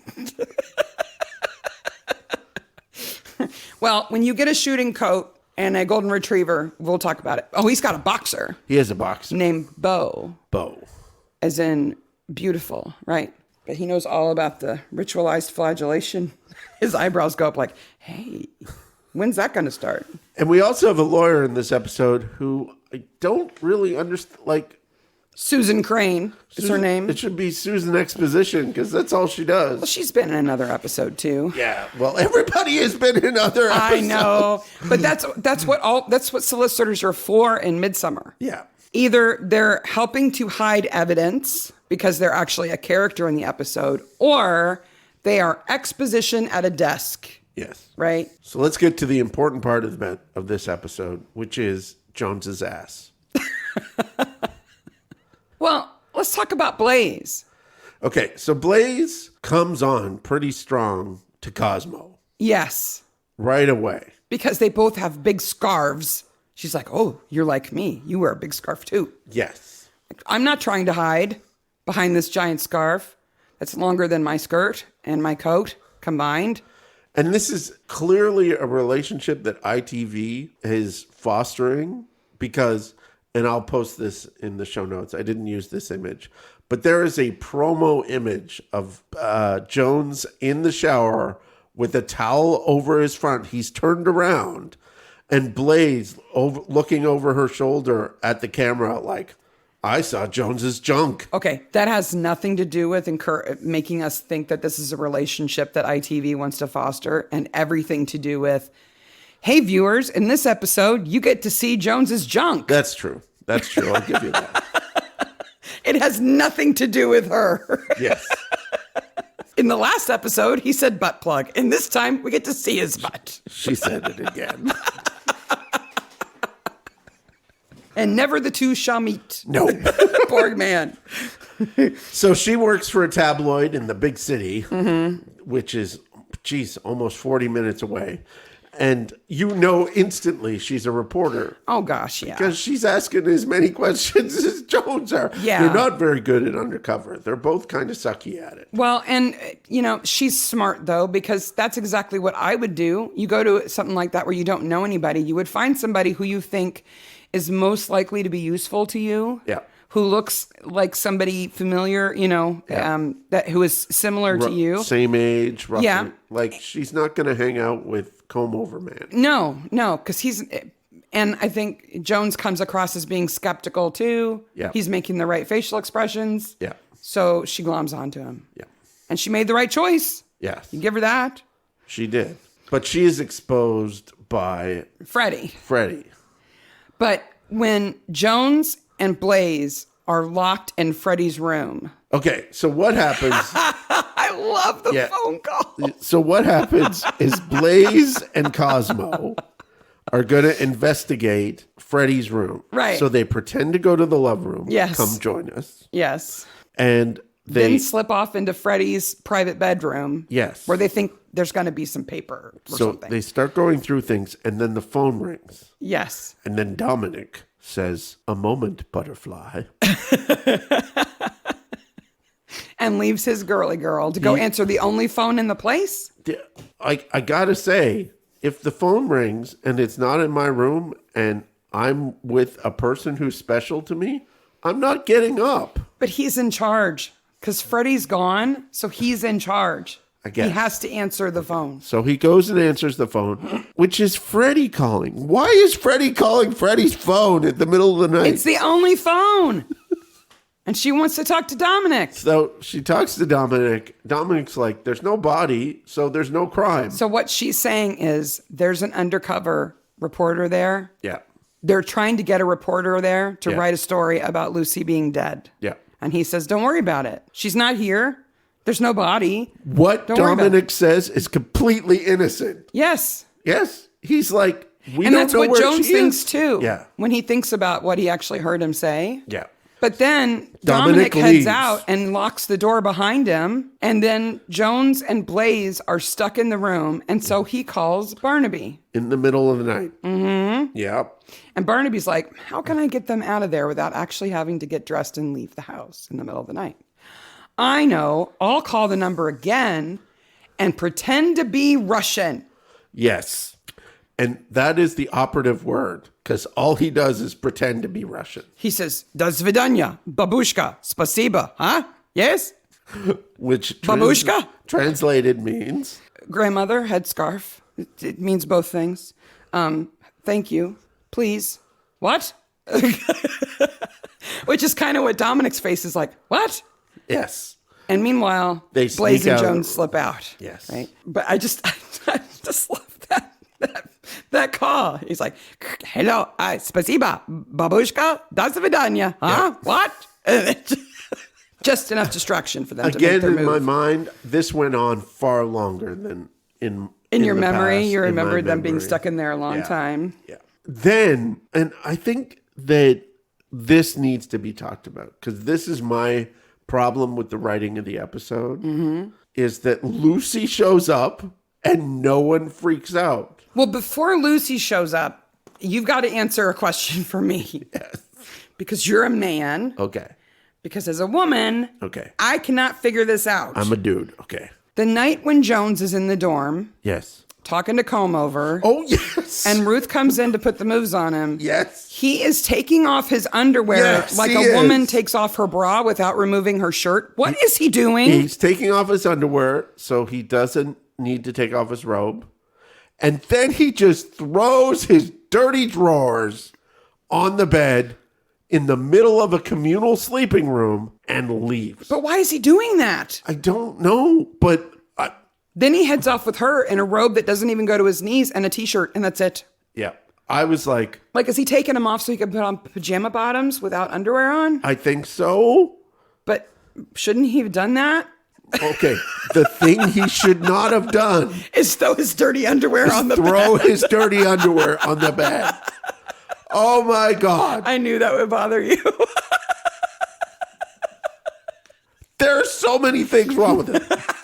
Well, when you get a shooting coat and a golden retriever, we'll talk about it. Oh, he's got a boxer. He has a boxer. Named Bo. Bo. As in beautiful, right? But he knows all about the ritualized flagellation. His eyebrows go up like, hey, when's that going to start? And we also have a lawyer in this episode who I don't really understand, Susan Crane is her name. It should be Susan Exposition because that's all she does. Well, she's been in another episode too. Yeah. Well, everybody has been in other episodes. I know, but that's what solicitors are for in Midsomer. Yeah. Either they're helping to hide evidence because they're actually a character in the episode, or they are exposition at a desk. Yes. Right. So let's get to the important part of this episode, which is Jones's ass. Well, let's talk about Blaze. Okay, so Blaze comes on pretty strong to Cosmo. Yes. right away. Because they both have big scarves. She's like, oh, you're like me. You wear a big scarf too. Yes. I'm not trying to hide behind this giant scarf that's longer than my skirt and my coat combined. And this is clearly a relationship that ITV is fostering because, and I'll post this in the show notes. I didn't use this image, but there is a promo image of Jones in the shower with a towel over his front. He's turned around and Blaze looking over her shoulder at the camera like, I saw Jones's junk. Okay, that has nothing to do with making us think that this is a relationship that ITV wants to foster, and everything to do with, hey, viewers, in this episode, you get to see Jones's junk. That's true. That's true. I'll give you that. It has nothing to do with her. Yes. In the last episode, he said butt plug, and this time we get to see his butt. She said it again. And never the two shall meet. No. Poor man. So she works for a tabloid in the big city, which is, almost 40 minutes away. And you know instantly she's a reporter. Oh, gosh, yeah. Because she's asking as many questions as Jones are. Yeah. They're not very good at undercover. They're both kind of sucky at it. Well, and, she's smart, though, because that's exactly what I would do. You go to something like that where you don't know anybody. You would find somebody who you think is most likely to be useful to you. Yeah. Who looks like somebody familiar, that who is similar to you. Same age, roughly. Yeah. Like, she's not going to hang out with Combover Man. No, because and I think Jones comes across as being skeptical too. Yeah. He's making the right facial expressions. Yeah. So she gloms onto him. Yeah. And she made the right choice. Yes. You give her that. She did. But she is exposed by Freddie. But when Jones and Blaze are locked in Freddie's room. Okay, so what happens? I love the phone call. So what happens is Blaze and Cosmo are going to investigate Freddie's room. Right. So they pretend to go to the love room. Yes. Come join us. Yes. And they then slip off into Freddie's private bedroom. Yes. Where they think there's going to be some paper or something. They start going through things, and then the phone rings. Yes. And then Dominic says, "A moment, butterfly." And leaves his girly girl to go answer the only phone in the place? I got to say, if the phone rings and it's not in my room and I'm with a person who's special to me, I'm not getting up. But he's in charge because Freddie's gone, so he's in charge. I guess. He has to answer the phone. So he goes and answers the phone, which is Freddie calling. Why is Freddie calling Freddie's phone at the middle of the night? It's the only phone. And she wants to talk to Dominic. So she talks to Dominic. Dominic's like, there's no body, so there's no crime. So what she's saying is there's an undercover reporter there. Yeah. They're trying to get a reporter there to Yeah. write a story about Lucy being dead. Yeah. And he says, don't worry about it. She's not here. There's no body. What Don't worry about Dominic says is completely innocent. Yes. Yes. He's like, we And don't that's know what where Jones she thinks is. too. Yeah. When he thinks about what he actually heard him say. Yeah. But then Dominic Dominic heads leaves. out and locks the door behind him. And then Jones and Blaze are stuck in the room. And so he calls Barnaby. In the middle of the night. Mm-hmm. Yeah. And Barnaby's like, how can I get them out of there without actually having to get dressed and leave the house in the middle of the night? I know. I'll call the number again and pretend to be Russian. Yes. And that is the operative word, because all he does is pretend to be Russian. He says, "Do svidanya, babushka, spasiba, huh? Yes? Which Babushka? translated means... Grandmother, headscarf. It means both things. Thank you. Please. What? Which is kind of what Dominic's face is like. What? Yes. And meanwhile, They Blaze sneak and out. Jones slip out. Yes. Right? But I just love that call. He's like, hello, spasiba, babushka, do svidanya. Huh? What? Just enough distraction for them to make Again, their in my move. mind, this went on far longer than in your the memory, past, you in my remember them being memory. stuck in there a long Yeah. time. Yeah. Then, and I think that this needs to be talked about, because this is my problem with the writing of the episode, is that Lucy shows up and no one freaks out. Well, before Lucy shows up, you've got to answer a question for me. Yes. Because you're a man. Okay. Because as a woman, Okay. I cannot figure this out. I'm a dude. Okay. The night when Jones is in the dorm, Yes. talking to Combover, Oh, yes. and Ruth comes in to put the moves on him. Yes. He is taking off his underwear Yes, like he a woman is. takes off her bra without removing her shirt. What is he doing? He's taking off his underwear so he doesn't need to take off his robe. And then he just throws his dirty drawers on the bed in the middle of a communal sleeping room and leaves. But why is he doing that? I don't know, but Then he heads off with her in a robe that doesn't even go to his knees and a t-shirt, and that's it. yeah, I was like, Like, is he taking them off so he can put on pajama bottoms without underwear on? I think so. But shouldn't he have done that? Okay, the thing he should not have done Is throw his dirty underwear on the throw bed. his dirty underwear on the bed. Oh my God. I knew that would bother you. There are so many things wrong with it.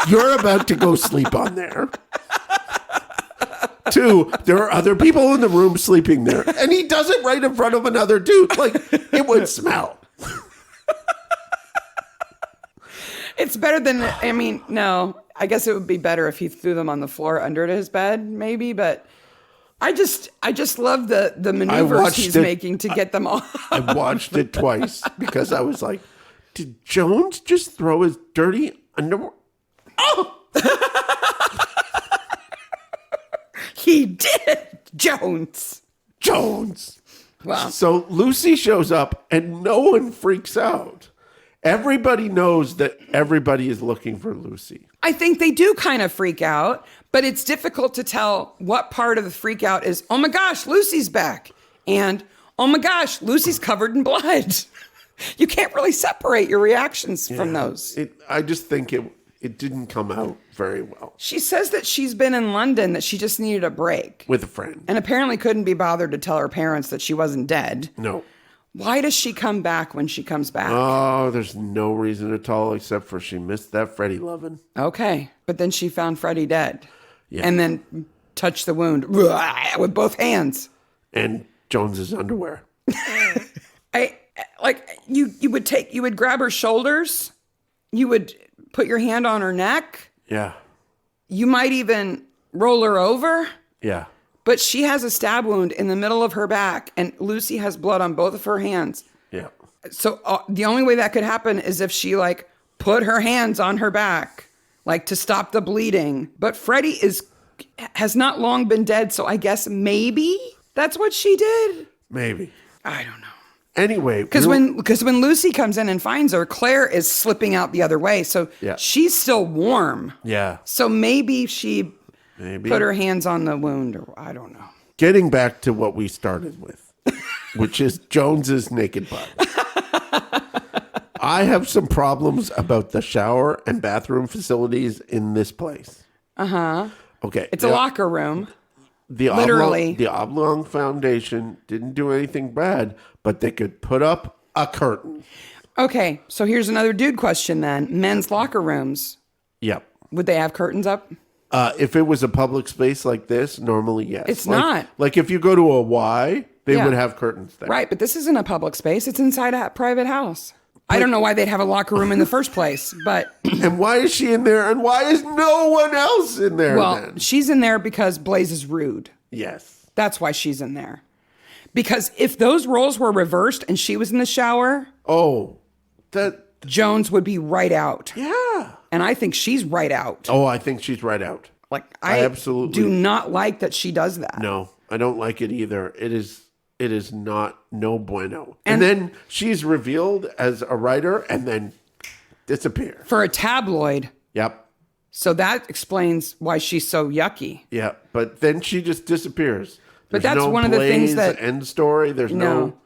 You're about to go sleep on there. 2, there are other people in the room sleeping there. And he does it right in front of another dude. Like, it would smell. It's better than, I mean, no. I guess it would be better if he threw them on the floor under his bed, maybe, but I just love the maneuvers he's making to get them off. I watched it twice because I was like, did Jones just throw his dirty underwear? Oh! He did, Jones. Wow. So Lucy shows up and no one freaks out. Everybody knows that everybody is looking for Lucy. I think they do kind of freak out, but it's difficult to tell what part of the freak out is, oh my gosh, Lucy's back. And, oh my gosh, Lucy's covered in blood. You can't really separate your reactions from those. I just think it didn't come out very well. She says that she's been in London, that she just needed a break. With a friend. And apparently couldn't be bothered to tell her parents that she wasn't dead. No. Why does she come back when she comes back? Oh, there's no reason at all except for she missed that Freddie loving. Okay. But then she found Freddie dead. Yeah. And then touched the wound with both hands. And Jones's underwear. You would grab her shoulders. You would put your hand on her neck. Yeah. You might even roll her over. Yeah. But she has a stab wound in the middle of her back, and Lucy has blood on both of her hands. Yeah. So the only way that could happen is if she put her hands on her back, to stop the bleeding. But Freddie has not long been dead, so I guess maybe that's what she did. Maybe. I don't know. Anyway, Because when Lucy comes in and finds her, Claire is slipping out the other way, so she's still warm. Yeah. So maybe she put her hands on the wound, or I don't know. Getting back to what we started with, which is Jones's naked body. I have some problems about the shower and bathroom facilities in this place. Uh-huh. Okay. It's a locker room. Literally. The Oblong Foundation didn't do anything bad, but they could put up a curtain. Okay, so here's another dude question then. Men's locker rooms. Yep. Would they have curtains up? If it was a public space like this, normally, yes. It's not. Like if you go to a Y, they would have curtains there. Right, but this isn't a public space. It's inside a private house. I don't know why they'd have a locker room in the first place, but... And why is she in there, and why is no one else in there then? She's in there because Blaze is rude. Yes. That's why she's in there. Because if those roles were reversed and she was in the shower... Oh, Jones would be right out. Yeah. And I think she's right out. Oh, I think she's right out. I absolutely do not like that she does that. No, I don't like it either. It is not no bueno. And then she's revealed as a writer and then disappear. For a tabloid. Yep. So that explains why she's so yucky. Yeah, but then she just disappears. But that's one of the things that end story. There's no.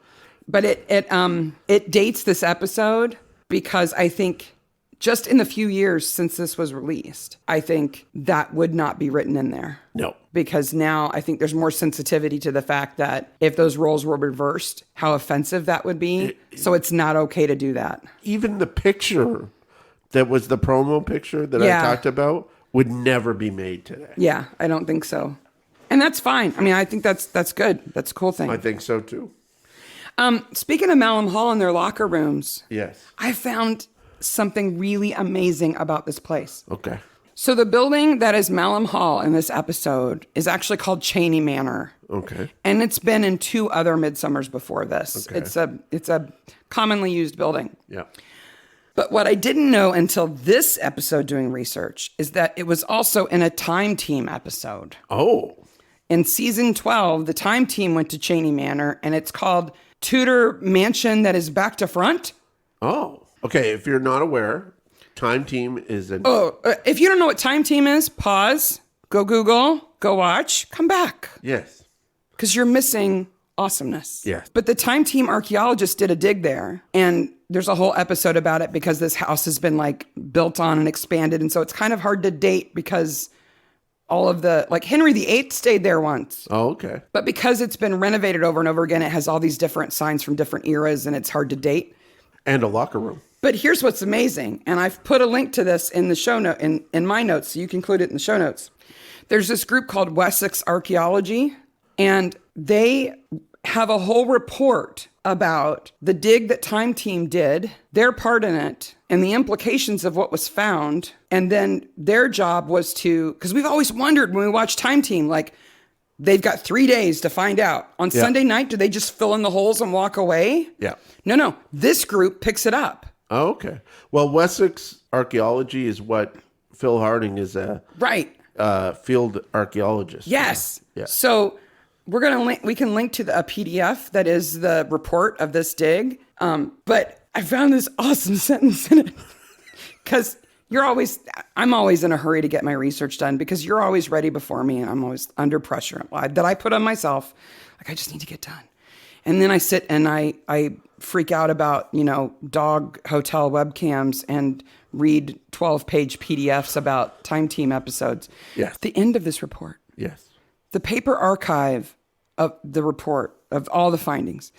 But it dates this episode because I think just in the few years since this was released, I think that would not be written in there. No. Because now I think there's more sensitivity to the fact that if those roles were reversed, how offensive that would be. So it's not okay to do that. Even the picture that was the promo picture that I talked about would never be made today. Yeah, I don't think so. And that's fine. I mean, I think that's good. That's a cool thing. I think so too. Speaking of Malham Hall and their locker rooms, Yes. I found something really amazing about this place. Okay. So the building that is Malham Hall in this episode is actually called Cheney Manor. Okay. And it's been in 2 other Midsummers before this. Okay. It's a commonly used building. Yeah. But what I didn't know until this episode doing research is that it was also in a Time Team episode. Oh. In season 12, the Time Team went to Cheney Manor, and it's called Tudor Mansion That Is Back to Front. Oh. Okay. If you're not aware, Time Team is an. If you don't know what Time Team is, pause, go Google, go watch, come back. Yes. Because you're missing awesomeness. Yes. But the Time Team archaeologists did a dig there, and there's a whole episode about it because this house has been like built on and expanded, and so it's kind of hard to date because all of the, like Henry VIII stayed there once. Oh, okay. But because it's been renovated over and over again, it has all these different signs from different eras, and it's hard to date. And a locker room. But here's what's amazing, and I've put a link to this in the show note in my notes, so you can include it in the show notes. There's this group called Wessex Archaeology, and they have a whole report about the dig that Time Team did, their part in it, and the implications of what was found. And then their job was to, because we've always wondered when we watch Time Team, like, they've got 3 days to find out. On Sunday night, do they just fill in the holes and walk away? Yeah. No. This group picks it up. Oh, okay. Well, Wessex Archaeology is what Phil Harding is a field archaeologist. Yes. Yeah. So we can link to a PDF that is the report of this dig. But I found this awesome sentence in it because I'm always in a hurry to get my research done because you're always ready before me and I'm always under pressure that I put on myself. Like, I just need to get done. And then I sit and I freak out about, dog hotel webcams and read 12-page PDFs about Time Team episodes. Yes. The end of this report. Yes. The paper archive of the report of all the findings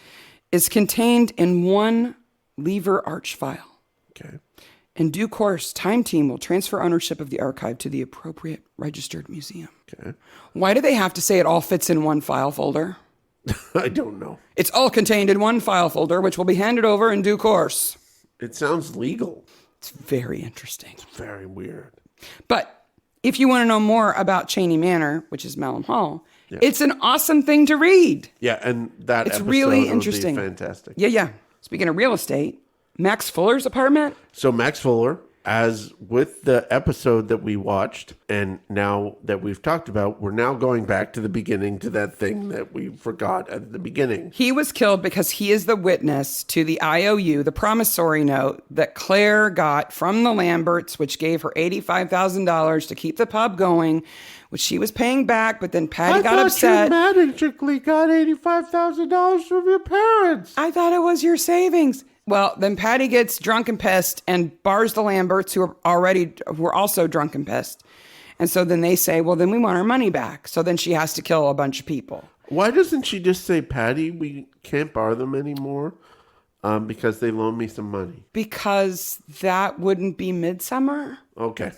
is contained in one lever arch file. Okay. In due course, Time Team will transfer ownership of the archive to the appropriate registered museum. Okay. Why do they have to say it all fits in one file folder? I don't know. It's all contained in one file folder, which will be handed over in due course. It sounds legal. It's very interesting. It's very weird. But if you want to know more about Cheney Manor, which is Malham Hall, it's an awesome thing to read. Yeah, and that it's episode really interesting. would be fantastic. Yeah. Speaking of real estate, Max Fuller's apartment. So Max Fuller, as with the episode that we watched, and now that we've talked about, we're now going back to the beginning, to that thing that we forgot at the beginning. He was killed because he is the witness to the IOU, the promissory note that Claire got from the Lamberts, which gave her $85,000 to keep the pub going, which she was paying back, but then Patty got upset. You magically got $85,000 from your parents. I thought it was your savings. Well, then Patty gets drunk and pissed and bars the Lamberts, who are also drunk and pissed. And so then they say, well, then we want our money back. So then she has to kill a bunch of people. Why doesn't she just say, Patty, we can't bar them anymore because they loaned me some money? Because that wouldn't be Midsomer. Okay.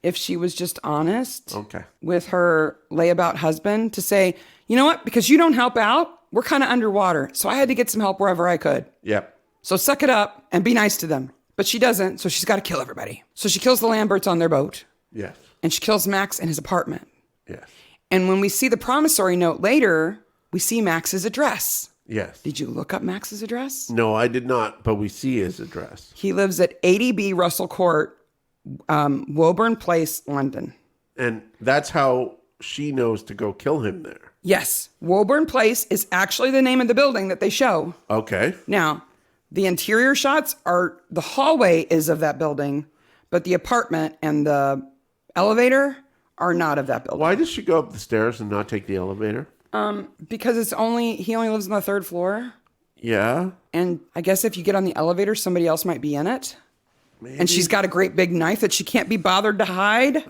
If she was just honest with her layabout husband to say, you know what, because you don't help out, we're kind of underwater. So I had to get some help wherever I could. Yep. So suck it up and be nice to them. But she doesn't, so she's got to kill everybody. So she kills the Lamberts on their boat. Yes. And she kills Max in his apartment. Yes. And when we see the promissory note later, we see Max's address. Yes. Did you look up Max's address? No, I did not, but we see his address. He lives at 80B Russell Court, Woburn Place, London. And that's how she knows to go kill him there. Yes. Woburn Place is actually the name of the building that they show. Okay. Now, the interior shots are, the hallway is of that building, but the apartment and the elevator are not of that building. Why does she go up the stairs and not take the elevator? Because he only lives on the 3rd floor. Yeah. And I guess if you get on the elevator, somebody else might be in it. Maybe. And she's got a great big knife that she can't be bothered to hide.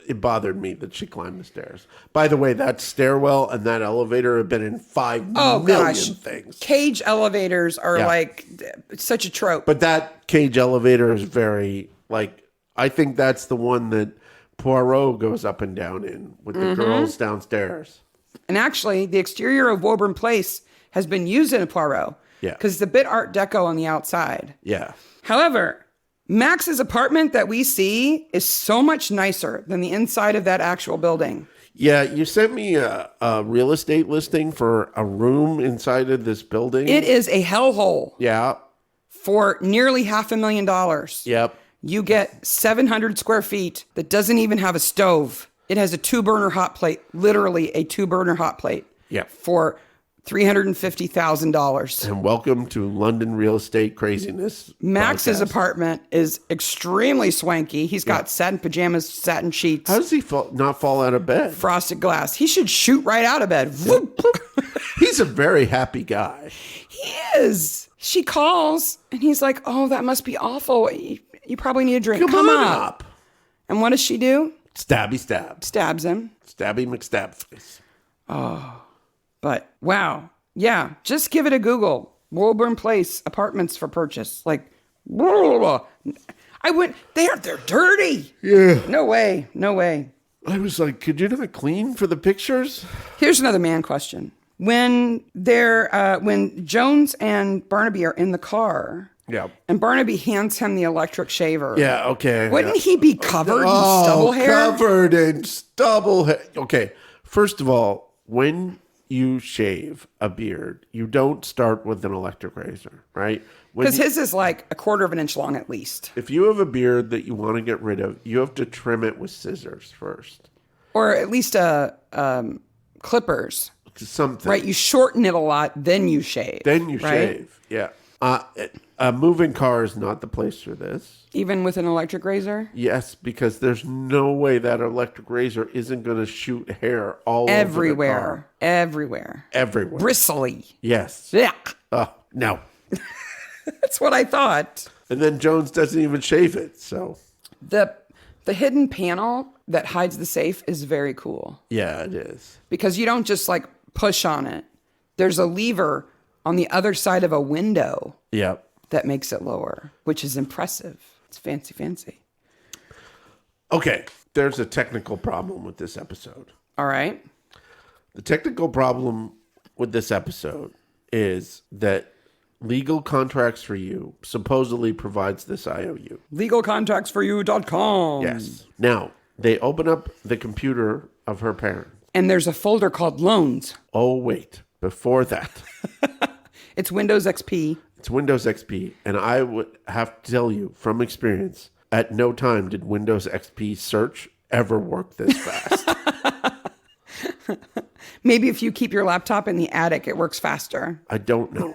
It bothered me that she climbed the stairs. By the way, that stairwell and that elevator have been in 5 million things. Cage elevators are like such a trope. But that cage elevator is very, like, I think that's the one that Poirot goes up and down in with the girls downstairs. And actually, the exterior of Woburn Place has been used in a Poirot. Yeah. Because it's a bit Art Deco on the outside. Yeah. However, Max's apartment that we see is so much nicer than the inside of that actual building. Yeah, you sent me a real estate listing for a room inside of this building. It is a hellhole. Yeah. For nearly $500,000. Yep. You get 700 square feet that doesn't even have a stove. It has a 2-burner hot plate, literally a 2-burner hot plate. Yep. For $350,000. And welcome to London real estate craziness. Max's podcast. apartment is extremely swanky. He's got satin pajamas, satin sheets. How does he not fall out of bed? Frosted glass. He should shoot right out of bed. Whoop. He's a very happy guy. He is. She calls and he's like, oh, that must be awful. You probably need a drink. Come on up. up. And what does she do? Stabby stab. Stabs him. Stabby McStabface. But wow. Yeah. Just give it a Google. Woburn Place apartments for purchase. Like, I went, they're dirty. Yeah. No way. No way. I was like, could you not clean for the pictures? Here's another man question. When Jones and Barnaby are in the car, Yeah. and Barnaby hands him the electric shaver. Yeah, okay. Wouldn't he be covered in stubble hair? Covered in stubble hair. Okay, first of all, when you shave a beard, you don't start with an electric razor, right? Because his is like 1/4 of an inch long at least. If you have a beard that you want to get rid of, you have to trim it with scissors first. Or at least clippers. Something. Right, you shorten it a lot, then you shave. Then you right? shave, yeah. A moving car is not the place for this. Even with an electric razor? Yes, because there's no way that electric razor isn't going to shoot hair all Everywhere. over the car. Everywhere. Bristly. Yes. Yeah. No. That's what I thought. And then Jones doesn't even shave it, so. The hidden panel that hides the safe is very cool. Yeah, it is. Because you don't just like push on it. There's a lever on the other side of a window. Yep. That makes it lower, which is impressive. It's fancy. Okay, there's a technical problem with this episode. All right. The technical problem with this episode is that Legal Contracts for You supposedly provides this IOU. Legalcontractsforyou.com. Yes. Now, they open up the computer of her parents. And there's a folder called Loans. Oh, wait. Before that. It's Windows XP. It's Windows XP. And I would have to tell you from experience, at no time did Windows XP search ever work this fast. Maybe if you keep your laptop in the attic, it works faster. I don't know.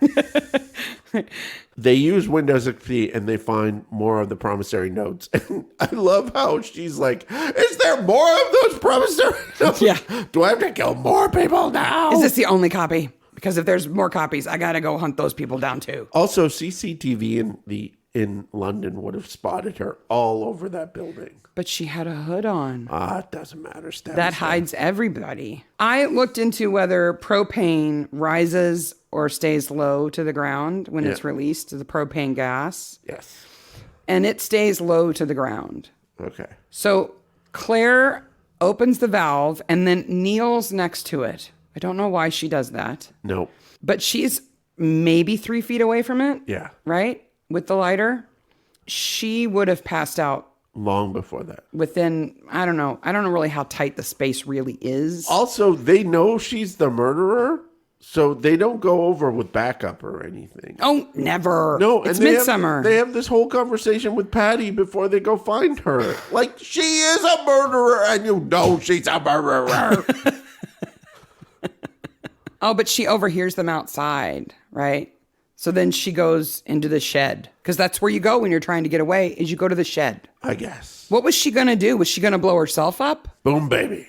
They use Windows XP and they find more of the promissory notes. And I love how she's like, is there more of those promissory notes? Yeah. Do I have to kill more people now? Is this the only copy? Because if there's more copies, I got to go hunt those people down too. Also, CCTV in London would have spotted her all over that building. But she had a hood on. It doesn't matter. That hides everybody. I looked into whether propane rises or stays low to the ground when it's released to the propane gas. Yes. And it stays low to the ground. Okay. So Claire opens the valve and then kneels next to it. I don't know why she does that. Nope. But she's maybe 3 feet away from it. Yeah. Right? With the lighter. She would have passed out. Long before that. Within, I don't know really how tight the space really is. Also, they know she's the murderer, so they don't go over with backup or anything. Oh, never. No, it's and Midsomer. They have this whole conversation with Patty before they go find her. Like, she is a murderer, and you know she's a murderer. Oh, but she overhears them outside, right? So then she goes into the shed. Because that's where you go when you're trying to get away, is you go to the shed. I guess. What was she going to do? Was she going to blow herself up? Boom, baby.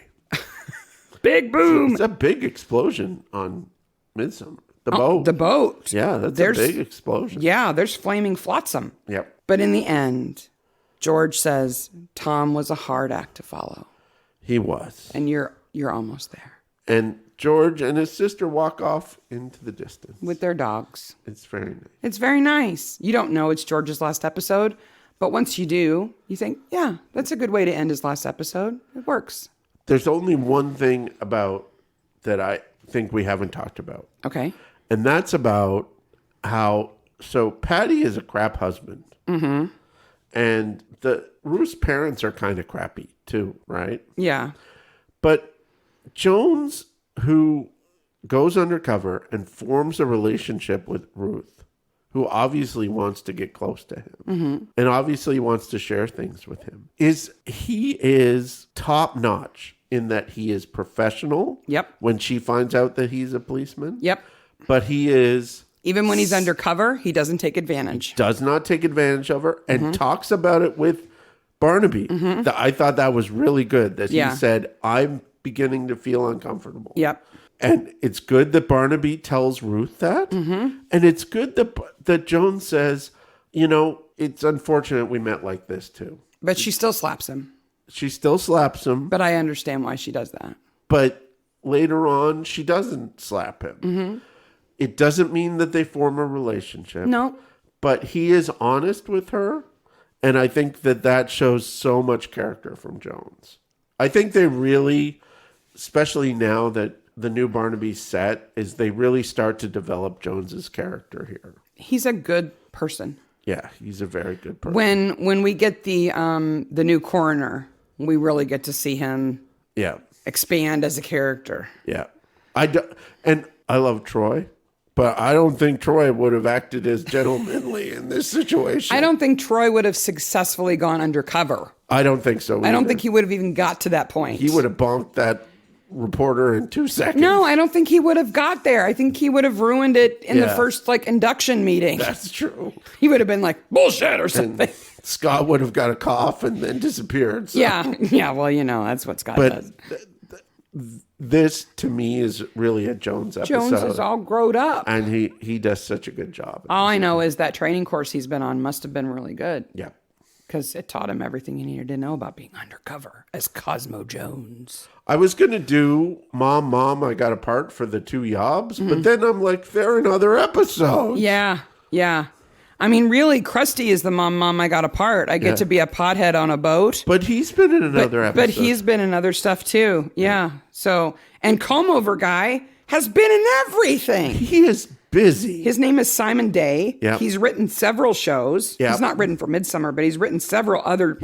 Big boom. It's a big explosion on Midsomer. The boat. The boat. Yeah, that's a big explosion. Yeah, there's flaming flotsam. Yep. But in the end, George says Tom was a hard act to follow. He was. And you're almost there. And George and his sister walk off into the distance. With their dogs. It's very nice. It's very nice. You don't know it's George's last episode, But once you do, you think, yeah, that's a good way to end his last episode. It works. There's only one thing about that I think we haven't talked about. Okay. And that's about how, so Patty is a crap husband. Mm-hmm. And Ruth's parents are kind of crappy too, right? Yeah. But Jones, who goes undercover and forms a relationship with Ruth, who obviously wants to get close to him and obviously wants to share things with him, he is top notch in that he is professional. Yep. When she finds out that he's a policeman. Yep. But he is... Even when he's undercover, he doesn't take advantage. Does not take advantage of her and talks about it with Barnaby. I thought that was really good that he said, I'm beginning to feel uncomfortable. Yep. And it's good that Barnaby tells Ruth that. And it's good that Jones says, it's unfortunate we met like this too. But she still slaps him. She still slaps him. But I understand why she does that. But later on, she doesn't slap him. It doesn't mean that they form a relationship. No. But he is honest with her. And I think that shows so much character from Jones. I think they really, especially now that the new Barnaby set, is they really start to develop Jones's character here. He's a good person. Yeah, he's a very good person. When we get the new coroner, we really get to see him expand as a character. Yeah. And I love Troy. But I don't think Troy would have acted as gentlemanly in this situation. I don't think Troy would have successfully gone undercover. I don't think so either. I don't think he would have even got to that point. He would have bonked that reporter in 2 seconds. No, I don't think he would have got there. I think he would have ruined it in the first induction meeting. That's true. He would have been like, bullshit or something. And Scott would have got a cough and then disappeared. So. Yeah, well, that's what Scott does. This, to me, is really a Jones episode. Jones is all grown up. And he does such a good job. All I know is that training course he's been on must have been really good. Yeah. Because it taught him everything he needed to know about being undercover as Cosmo Jones. I was going to do Mom, I Got a Part for the 2 Yobs, but then I'm like, they're another episode. Yeah. I mean, really, Krusty is the Mom, I Got a Part. I get to be a pothead on a boat. But he's been in another episode. But he's been in other stuff too. Yeah. So, and Combover guy has been in everything. He is busy. His name is Simon Day. Yep. He's written several shows. Yep. He's not written for Midsomer, but he's written several other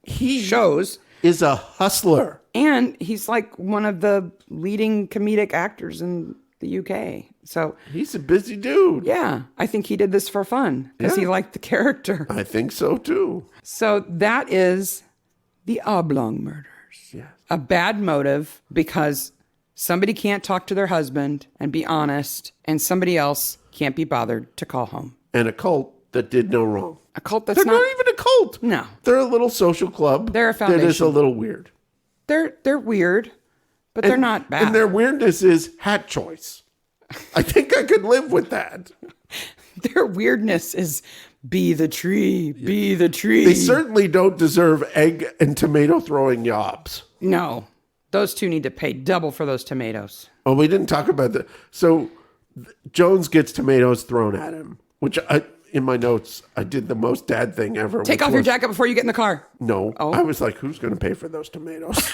shows. Is a hustler. And he's one of the leading comedic actors in the UK. So he's a busy dude. Yeah. I think he did this for fun because he liked the character. I think so too. So that is the Oblong murders. Yes. A bad motive because somebody can't talk to their husband and be honest, and somebody else can't be bothered to call home. And a cult that did no wrong. A cult that's They're not even a cult. No. They're a little social club. They're a foundation. That is a little weird. They're weird, but they're not bad. And their weirdness is hat choice. I think I could live with that. Their weirdness is be the tree, be the tree. They certainly don't deserve egg and tomato throwing Yobs. No. Those two need to pay double for those tomatoes. Oh, we didn't talk about that. So Jones gets tomatoes thrown at him, which in my notes, I did the most dad thing ever. Take off your jacket before you get in the car. No. Oh. I was like, who's going to pay for those tomatoes?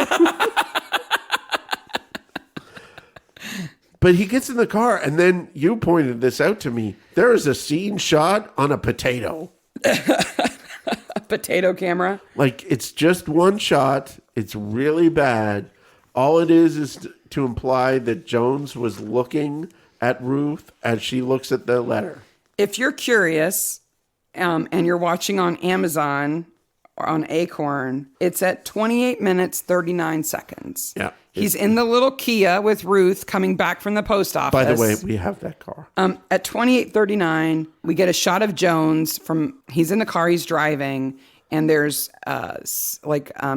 But he gets in the car, and then you pointed this out to me. There is a scene shot on a potato. A potato camera? It's just one shot. It's really bad. All it is to imply that Jones was looking at Ruth as she looks at the letter. If you're curious, and you're watching on Amazon or on Acorn, it's at 28 minutes, 39 seconds. Yeah. He's in the little Kia with Ruth coming back from the post office. By the way, we have that car. At 28:39, we get a shot of Jones he's in the car he's driving, and there's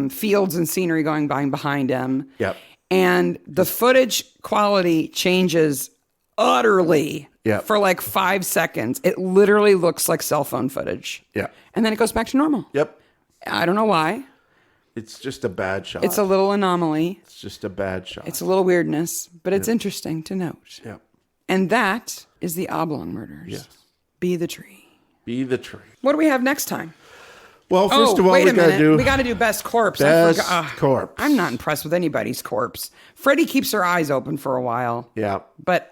fields and scenery going by behind him. Yep. And the footage quality changes utterly for 5 seconds. It literally looks like cell phone footage. Yeah. And then it goes back to normal. Yep. I don't know why. It's just a bad shot. It's a little anomaly. It's just a bad shot. It's a little weirdness, but it's interesting to note. Yep. And that is the Oblong murders. Yes. Be the tree. Be the tree. What do we have next time? Well, first of all, wait a minute. we got to do best corpse. Best corpse. I'm not impressed with anybody's corpse. Freddie keeps her eyes open for a while. Yeah. But,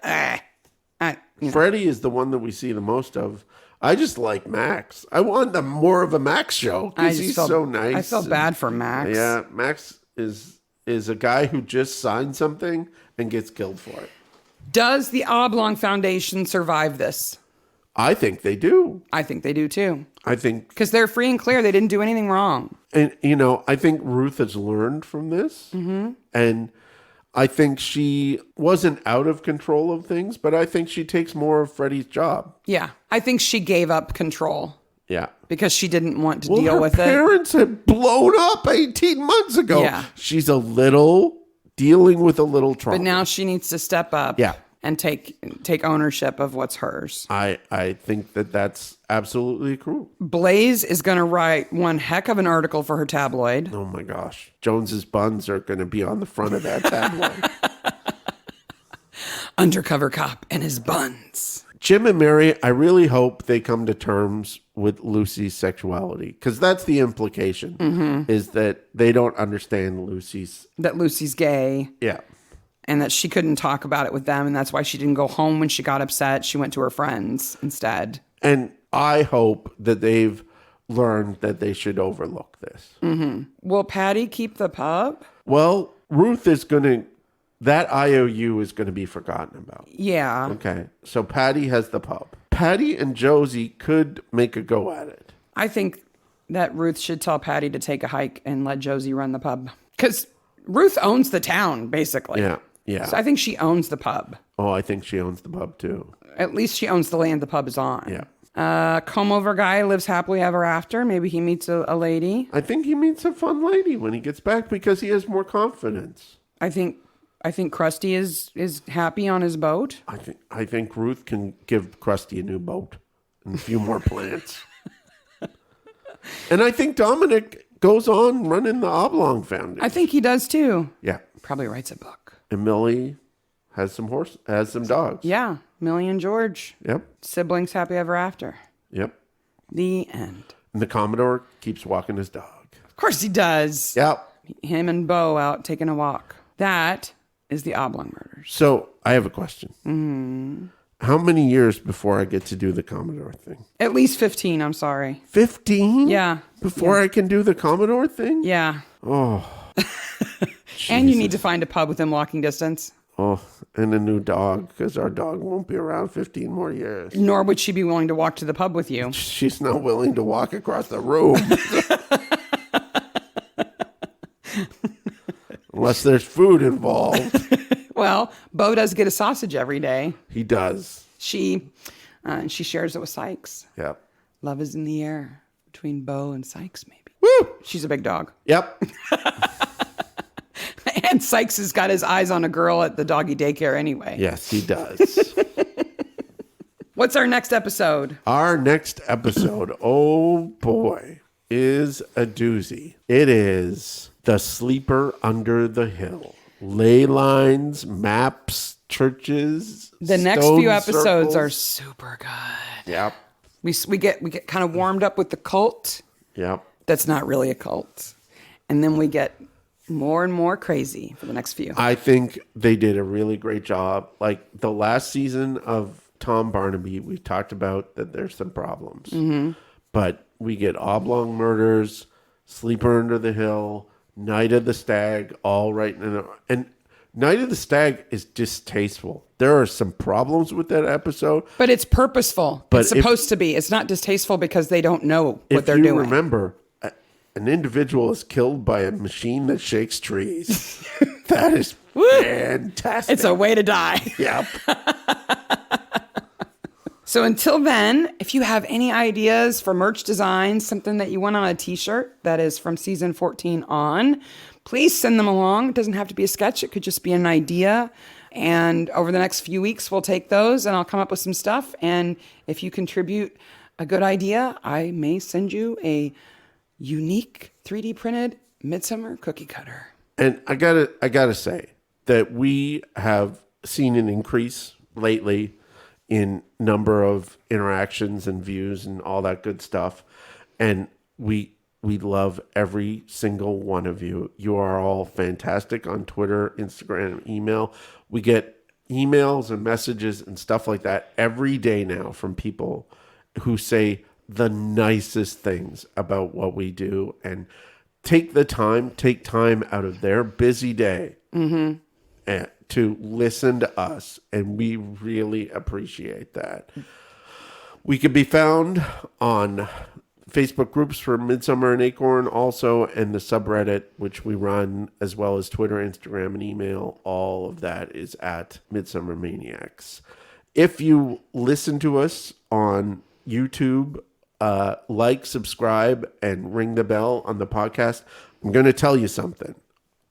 Freddie is the one that we see the most of. I just like Max. I want more of a Max show because he's so nice. I feel bad for Max. Yeah, Max is a guy who just signed something and gets killed for it. Does the Oblong Foundation survive this? I think they do. I think they do too. I think because they're free and clear. They didn't do anything wrong. And I think Ruth has learned from this, and I think she wasn't out of control of things, but I think she takes more of Freddie's job. Yeah, I think she gave up control. Yeah, because she didn't want to deal with it. Her parents had blown up 18 months ago. Yeah, she's dealing with a little trauma. But now she needs to step up. Yeah. And take ownership of what's hers. I think that's absolutely cruel. Blaze is going to write one heck of an article for her tabloid. Oh my gosh. Jones's buns are going to be on the front of that tabloid. Undercover cop and his buns. Jim and Mary, I really hope they come to terms with Lucy's sexuality, because that's the implication, is that they don't understand that Lucy's gay. Yeah. And that she couldn't talk about it with them. And that's why she didn't go home when she got upset. She went to her friends instead. And I hope that they've learned that they should overlook this. Will Patty keep the pub? Well, Ruth is going to... That IOU is going to be forgotten about. Yeah. Okay. So Patty has the pub. Patty and Josie could make a go at it. I think that Ruth should tell Patty to take a hike and let Josie run the pub. Because Ruth owns the town, basically. Yeah. Yeah. So I think she owns the pub. Oh, I think she owns the pub too. At least she owns the land the pub is on. Yeah. Combover guy lives happily ever after. Maybe he meets a lady. I think he meets a fun lady when he gets back because he has more confidence. I think Krusty is happy on his boat. I think Ruth can give Krusty a new boat and a few more plants. And I think Dominic goes on running the Oblong Foundation. I think he does too. Yeah. Probably writes a book. And Millie has some dogs. Yeah. Millie and George. Yep. Siblings happy ever after. Yep. The end. And the Commodore keeps walking his dog. Of course he does. Yep. Him and Bo out taking a walk. That is the Oblong murders. So I have a question. How many years before I get to do the Commodore thing? At least 15, I'm sorry. 15? Yeah. Before I can do the Commodore thing? Yeah. Oh. And you need to find a pub within walking distance. Oh, and a new dog, because our dog won't be around 15 more years. Nor would she be willing to walk to the pub with you. She's not willing to walk across the room. Unless there's food involved. Well, Bo does get a sausage every day. He does. She shares it with Sykes. Yep. Love is in the air between Bo and Sykes, maybe. Woo! She's a big dog. Yep. And Sykes has got his eyes on a girl at the doggy daycare anyway. Yes, he does. What's our next episode? Our next episode, oh boy, is a doozy. It is The Sleeper Under the Hill. Ley lines, maps, churches. The next stone few episodes circles. are super good. Yep. We get kind of warmed up with the cult. Yep. That's not really a cult. And then we get more and more crazy for the next few. I think they did a really great job. Like the last season of Tom Barnaby, we talked about that there's some problems. But we get Oblong Murders, Sleeper Under the Hill, Night of the Stag, all right. And Night of the Stag is distasteful. There are some problems with that episode. But it's purposeful. But it's supposed to be. It's not distasteful because they don't know what they're doing. If you remember, an individual is killed by a machine that shakes trees. That is fantastic. It's a way to die. Yep. So until then, if you have any ideas for merch designs, something that you want on a t-shirt that is from season 14 on, please send them along. It doesn't have to be a sketch. It could just be an idea. And over the next few weeks, we'll take those and I'll come up with some stuff. And if you contribute a good idea, I may send you a unique 3D printed Midsomer cookie cutter. And I gotta say that we have seen an increase lately in number of interactions and views and all that good stuff. And we We love every single one of you. You are all fantastic on Twitter, Instagram, email. We get emails and messages and stuff like that every day now from people who say the nicest things about what we do and take time out of their busy day to listen to us. And we really appreciate that. We can be found on Facebook groups for Midsomer and Acorn also, and the subreddit, which we run, as well as Twitter, Instagram, and email. All of that is at Midsomer Maniacs. If you listen to us on YouTube, subscribe, and ring the bell on the podcast, I'm going to tell you something.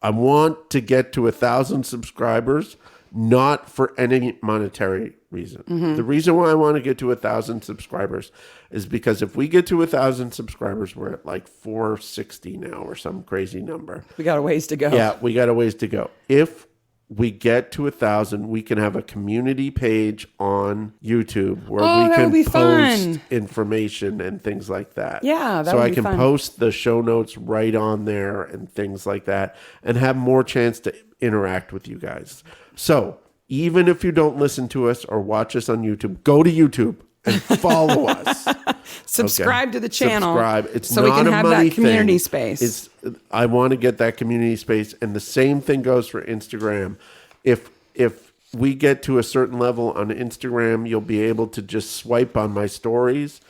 I want to get to 1,000 subscribers, not for any monetary reason. The reason why I want to get to 1,000 subscribers is because if we get to 1,000 subscribers, we're at like 460 now or some crazy number. We got a ways to go. Yeah, we got a ways to go. If we get to 1,000, we can have a community page on YouTube where we can post information and things like that. Yeah, that so would I be can fun. post the show notes right on there and things like that, and have more chance to interact with you guys. So even if you don't listen to us or watch us on YouTube, go to YouTube and follow us. Subscribe to the channel. Subscribe. It's so not we can a have money that community thing. space. I want to get that community space, and the same thing goes for Instagram. If we get to a certain level on Instagram, you'll be able to just swipe on my stories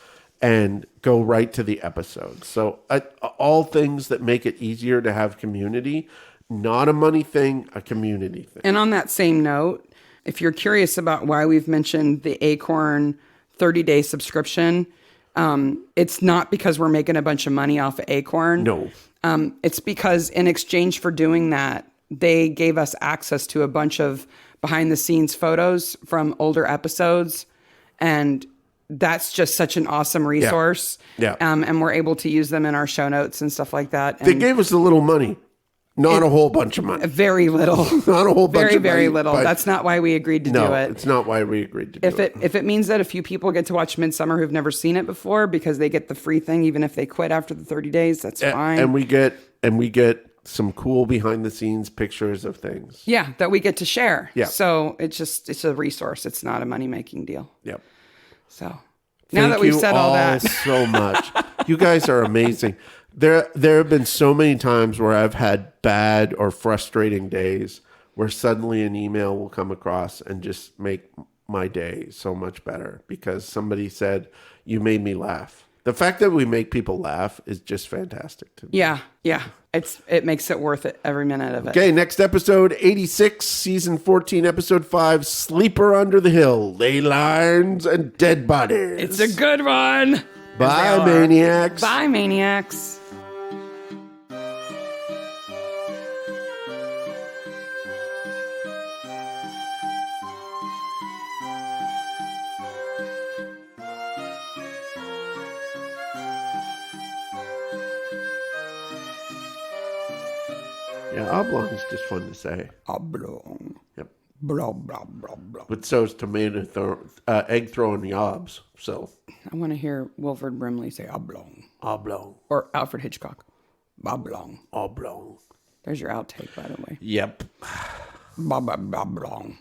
and go right to the episode. So all things that make it easier to have community. Not a money thing, a community thing. And on that same note, if you're curious about why we've mentioned the Acorn 30-day subscription, it's not because we're making a bunch of money off of Acorn. No. It's because in exchange for doing that, they gave us access to a bunch of behind-the-scenes photos from older episodes, and that's just such an awesome resource. Yeah. And we're able to use them in our show notes and stuff like that. And They gave us a little money. Not a whole bunch of money. Very little. Not a whole bunch of money. Very little. That's not why we agreed to do it. No, it's not why we agreed to do it. If it means that a few people get to watch Midsomer who've never seen it before because they get the free thing even if they quit after the 30 days, that's fine. And we get some cool behind the scenes pictures of things. Yeah, that we get to share. Yeah. So it's a resource. It's not a money making deal. Yep. So now that we've said all that, so much. You guys are amazing. There have been so many times where I've had bad or frustrating days where suddenly an email will come across and just make my day so much better because somebody said, "You made me laugh." The fact that we make people laugh is just fantastic to me. Yeah. It makes it worth it every minute of it. Okay, next episode, 86, season 14, episode 5, Sleeper Under the Hill, Ley Lines and Dead Bodies. It's a good one. Bye, Maniacs. Bye, Maniacs. Yeah, oblong is just fun to say. Oblong. Yep. Blah, blah, blah, blah. But so is egg throwing Yobs. So I want to hear Wilford Brimley say oblong. oblong, Or Alfred Hitchcock. Oblong. oblong. There's your outtake, by the way. Yep. Oblong.